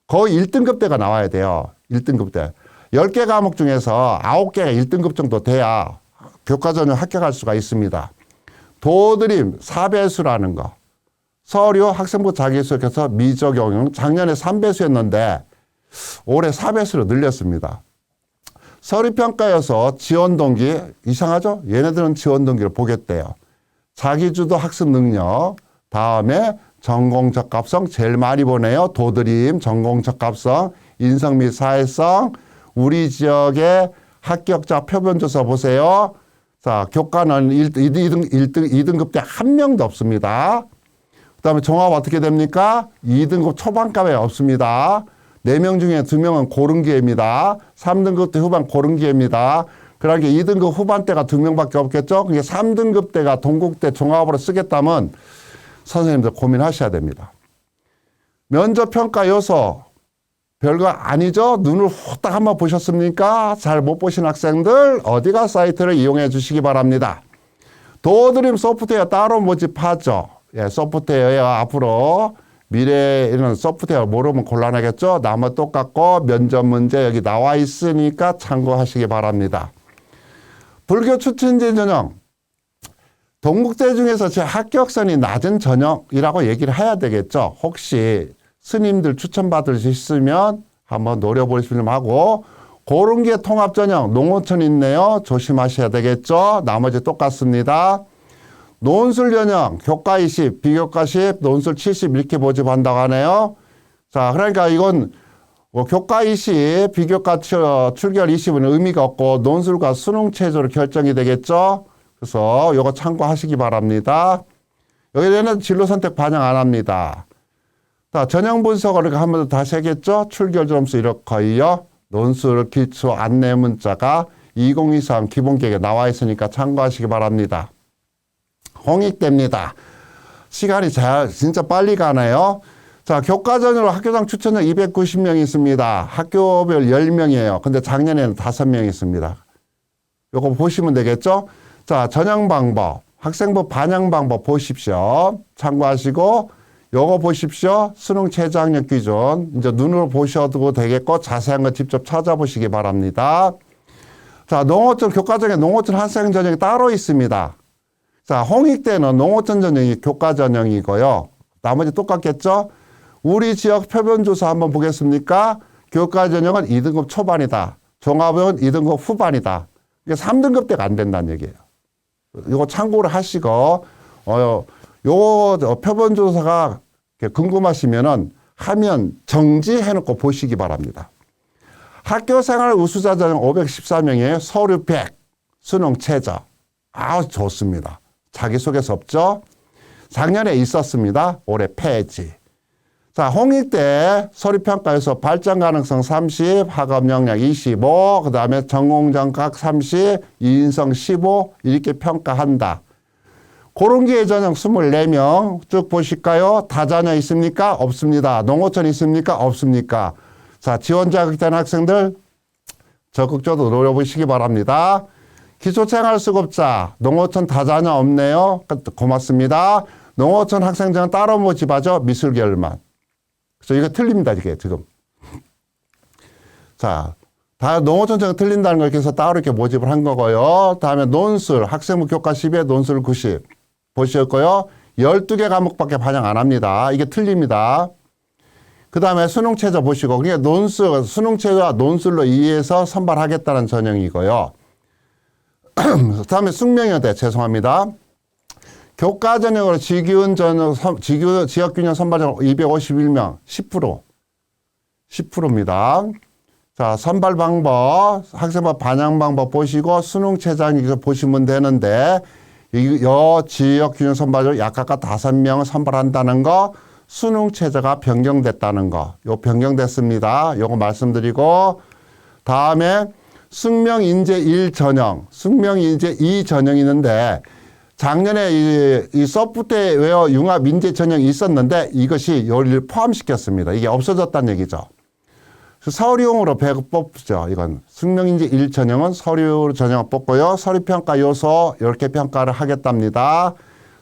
거의 1등급대가 나와야 돼요. 1등급대. 10개 과목 중에서 9개가 1등급 정도 돼야 교과 전형 합격할 수가 있습니다. 도드림 4배수라는 거. 서류 학생부 자기소개서 미적용 작년에 3배수였는데 올해 4배수로 늘렸습니다. 서류평가여서 지원동기 이상하죠? 얘네들은 지원동기를 보겠대요. 자기주도 학습 능력 다음에 전공적합성 제일 많이 보네요. 도드림 전공적합성 인성 및 사회성 우리 지역의 합격자 표본조사 보세요. 자, 교과는 2등급대 한 명도 없습니다. 그 다음에 종합 어떻게 됩니까? 2등급 초반값에 없습니다. 4명 중에 2명은 고른 기회입니다. 3등급 대 후반 고른 기회입니다. 그러니까 2등급 후반대가 2명밖에 없겠죠? 그게 3등급대가 동국대 종합으로 쓰겠다면 선생님들 고민하셔야 됩니다. 면접평가 요소 별거 아니죠? 눈을 후딱 한번 보셨습니까? 잘 못 보신 학생들 어디가 사이트를 이용해 주시기 바랍니다. 도드림 소프트웨어 따로 모집하죠. 예, 소프트웨어 앞으로 미래에는 소프트웨어 모르면 곤란하겠죠. 나머 똑같고 면접 문제 여기 나와 있으니까 참고하시기 바랍니다. 불교 추천제 전형. 동국대 중에서 제 합격선이 낮은 전형이라고 얘기를 해야 되겠죠. 혹시 스님들 추천받을 수 있으면 한번 노려보시면 하고 고른 게 통합 전형 농어촌 있네요. 조심하셔야 되겠죠. 나머지 똑같습니다. 논술 전형 교과 20, 비교과 10, 논술 70 이렇게 모집한다고 하네요. 자, 그러니까 이건 교과 20, 비교과 출결 20은 의미가 없고 논술과 수능 체제로 결정이 되겠죠. 그래서 이거 참고하시기 바랍니다. 여기에는 진로 선택 반영 안 합니다. 자, 전형 분석을 이렇게 한 번 더 다시 하겠죠. 출결 점수 이렇게요. 논술 기초 안내 문자가 2023 기본계획에 나와 있으니까 참고하시기 바랍니다. 홍익대입니다. 시간이 진짜 빨리 가네요. 자, 교과 전형으로 학교장 추천자 290명 있습니다. 학교별 10명이에요. 근데 작년에는 5명 있습니다. 요거 보시면 되겠죠? 자, 전형 방법, 학생부 반영 방법 보십시오. 참고하시고, 요거 보십시오. 수능 최저 학력 기준. 이제 눈으로 보셔도 되겠고, 자세한 거 직접 찾아보시기 바랍니다. 자, 농어촌, 교과전형에 농어촌 학생 전형이 따로 있습니다. 자, 홍익대는 농어촌 전형이 교과 전형이고요. 나머지 똑같겠죠? 우리 지역 표본조사 한번 보겠습니까? 교과 전형은 2등급 초반이다. 종합은 2등급 후반이다. 이게 3등급대가 안 된다는 얘기예요. 이거 참고를 하시고, 요거 표본조사가 궁금하시면은 하면 정지해놓고 보시기 바랍니다. 학교생활 우수자 전형 514명이에요. 서류 100, 수능 최저. 아우, 좋습니다. 자기소개서 없죠? 작년에 있었습니다. 올해 폐지. 자, 홍익대 서류평가에서 발전 가능성 30, 학업 역량 25, 그 다음에 전공정각 30, 이인성 15 이렇게 평가한다. 고른기회 전형 24명 쭉 보실까요? 다자녀 있습니까? 없습니다. 농어촌 있습니까? 없습니까? 자, 지원 자격된 학생들 적극적으로 노려보시기 바랍니다. 기초생활수급자 농어촌 다자녀 없네요. 고맙습니다. 농어촌 학생증은 따로 모집하죠. 미술계열만. 그래서 이거 틀립니다. 이게 지금. 자, 다 농어촌 전형 틀린다는 걸 해서 따로 이렇게 모집을 한 거고요. 다음에 논술 학생부 교과 10에 논술 90 보셨고요. 12개 과목밖에 반영 안 합니다. 이게 틀립니다. 그 다음에 수능 최저 보시고, 그게 논술, 수능 최저와 논술로 이해해서 선발하겠다는 전형이고요. 그 다음에 숙명여대, 죄송합니다. 교과 전형으로 지기훈 전형, 지역균형 선발 전형 251명, 10%입니다. 자, 선발 방법, 학생부 반영 방법 보시고, 수능 최저학력 보시면 되는데, 여 지역균형 선발 전형 약 각각 5명을 선발한다는 거, 수능 최저가 변경됐다는 거, 요 변경됐습니다. 요거 말씀드리고, 다음에 숙명인재 1 전형, 숙명인재 2 전형이 있는데, 작년에 이 서프 때 외어 융합 인재 전형이 있었는데, 이것이 요리를 포함시켰습니다. 이게 없어졌다는 얘기죠. 서류용으로 뽑죠. 이건 숙명인재 1 전형은 서류 전형을 뽑고요. 서류평가 요소 이렇게 평가를 하겠답니다.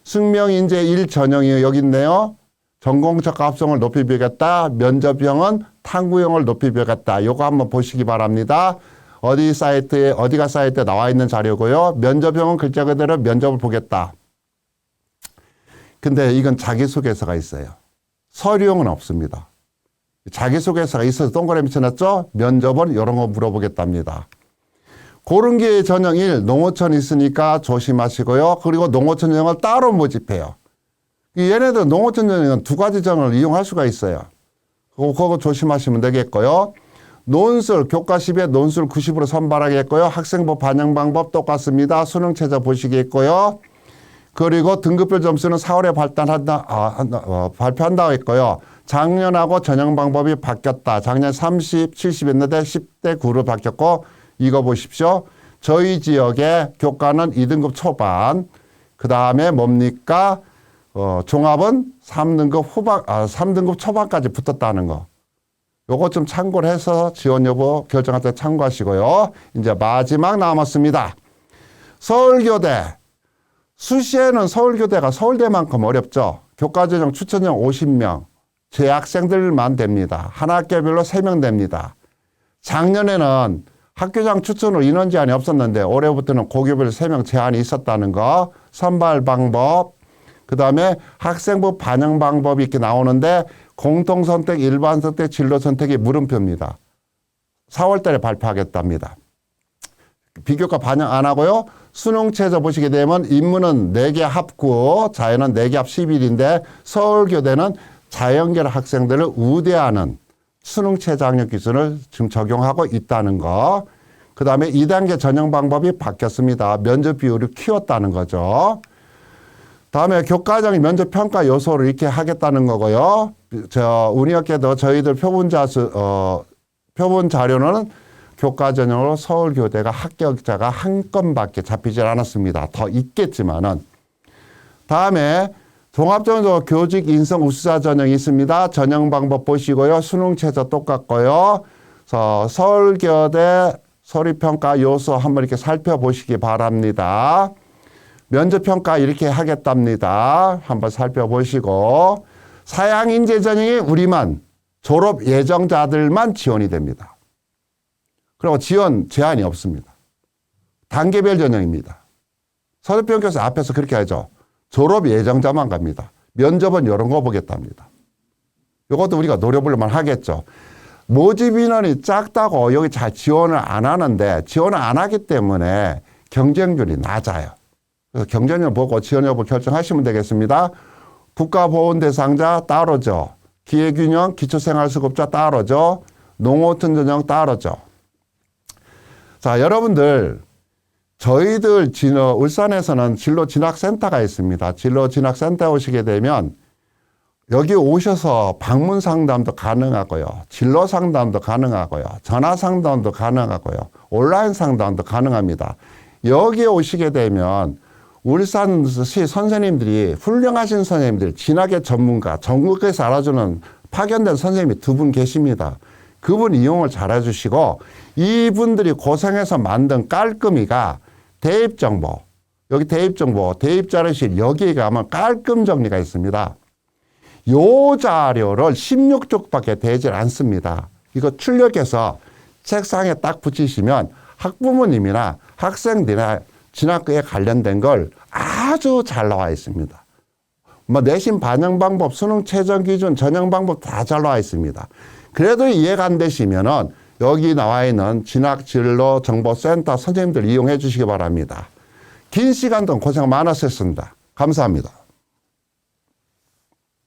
숙명인재 1 전형이 여기 있네요. 전공적합 합성을 높이 배우겠다. 면접형은 탐구형을 높이 배우겠다. 요거 한번 보시기 바랍니다. 어디가 사이트에 나와 있는 자료고요. 면접형은 글자 그대로 면접을 보겠다. 근데 이건 자기소개서가 있어요. 서류형은 없습니다. 자기소개서가 있어서 동그라미 쳐놨죠? 면접은 이런 거 물어보겠답니다. 고른기회 전형 1, 농어촌 있으니까 조심하시고요. 그리고 농어촌 전형을 따로 모집해요. 얘네들 농어촌 전형은 2가지 전형을 이용할 수가 있어요. 그거 조심하시면 되겠고요. 논술, 교과 10에 논술 90으로 선발하겠고요. 학생부 반영 방법 똑같습니다. 수능 최저 보시겠고요. 그리고 등급별 점수는 4월에 발표한다고 했고요. 작년하고 전형 방법이 바뀌었다. 작년 30, 70 했는데 10대 9로 바뀌었고, 이거 보십시오. 저희 지역의 교과는 2등급 초반, 그 다음에 뭡니까? 종합은 3등급 초반까지 붙었다는 거. 요거 좀 참고를 해서 지원 여부 결정할 때 참고하시고요. 이제 마지막 남았습니다. 서울교대. 수시에는 서울교대가 서울대만큼 어렵죠. 교과전형 추천형 50명. 재학생들만 됩니다. 한 학교별로 3명 됩니다. 작년에는 학교장 추천으로 인원 제한이 없었는데 올해부터는 고교별 3명 제한이 있었다는 거. 선발 방법. 그 다음에 학생부 반영 방법이 이렇게 나오는데 공통선택, 일반선택, 진로선택이 물음표입니다. 4월 달에 발표하겠답니다. 비교과 반영 안 하고요. 수능 최저 보시게 되면 인문은 4개 합 9, 자연은 4개 합 11인데 서울교대는 자연계열 학생들을 우대하는 수능 최저 학력 기준을 지금 적용하고 있다는 거. 그 다음에 2단계 전형 방법이 바뀌었습니다. 면접 비율을 키웠다는 거죠. 다음에 교과적인 면접 평가 요소를 이렇게 하겠다는 거고요. 운이었게도 저희들 표본 자료는 교과 전형으로 서울교대가 합격자가 한 건밖에 잡히질 않았습니다. 더 있겠지만은. 다음에 종합적으로 교직 인성 우수자 전형이 있습니다. 전형 방법 보시고요. 수능 최저 똑같고요. 그래서 서울교대 서류평가 요소 한번 이렇게 살펴보시기 바랍니다. 면접평가 이렇게 하겠답니다. 한번 살펴보시고 사양인재 전형이 우리만 졸업 예정자들만 지원이 됩니다. 그리고 지원 제한이 없습니다. 단계별 전형입니다. 서류평가에서 앞에서 그렇게 하죠. 졸업 예정자만 갑니다. 면접은 이런 거 보겠답니다. 이것도 우리가 노려볼만 하겠죠. 모집 인원이 작다고 여기 잘 지원을 안 하는데 지원을 안 하기 때문에 경쟁률이 낮아요. 그래서 경쟁률 보고 지원 여부 결정하시면 되겠습니다. 국가보훈 대상자 따로죠. 기회균형 기초생활수급자 따로죠. 농어촌 전형 따로죠. 자, 여러분들 저희들 울산에서는 진로 진학센터가 있습니다. 진로 진학센터에 오시게 되면 여기 오셔서 방문 상담도 가능하고요. 진로 상담도 가능하고요. 전화 상담도 가능하고요. 온라인 상담도 가능합니다. 여기에 오시게 되면 울산시 선생님들이 훌륭하신 선생님들, 진학의 전문가, 전국에서 알아주는 파견된 선생님이 두 분 계십니다. 그분 이용을 잘 해주시고 이분들이 고생해서 만든 깔끔이가 대입정보, 여기 대입정보, 대입자료실 여기에 가면 깔끔 정리가 있습니다. 요 자료를 16쪽밖에 되질 않습니다. 이거 출력해서 책상에 딱 붙이시면 학부모님이나 학생들이나 진학에 관련된 걸 아주 잘 나와 있습니다. 뭐 내신 반영 방법, 수능 최저 기준, 전형 방법 다 잘 나와 있습니다. 그래도 이해가 안 되시면은 여기 나와 있는 진학진로정보센터 선생님들 이용해 주시기 바랍니다. 긴 시간 동안 고생 많으셨습니다. 감사합니다.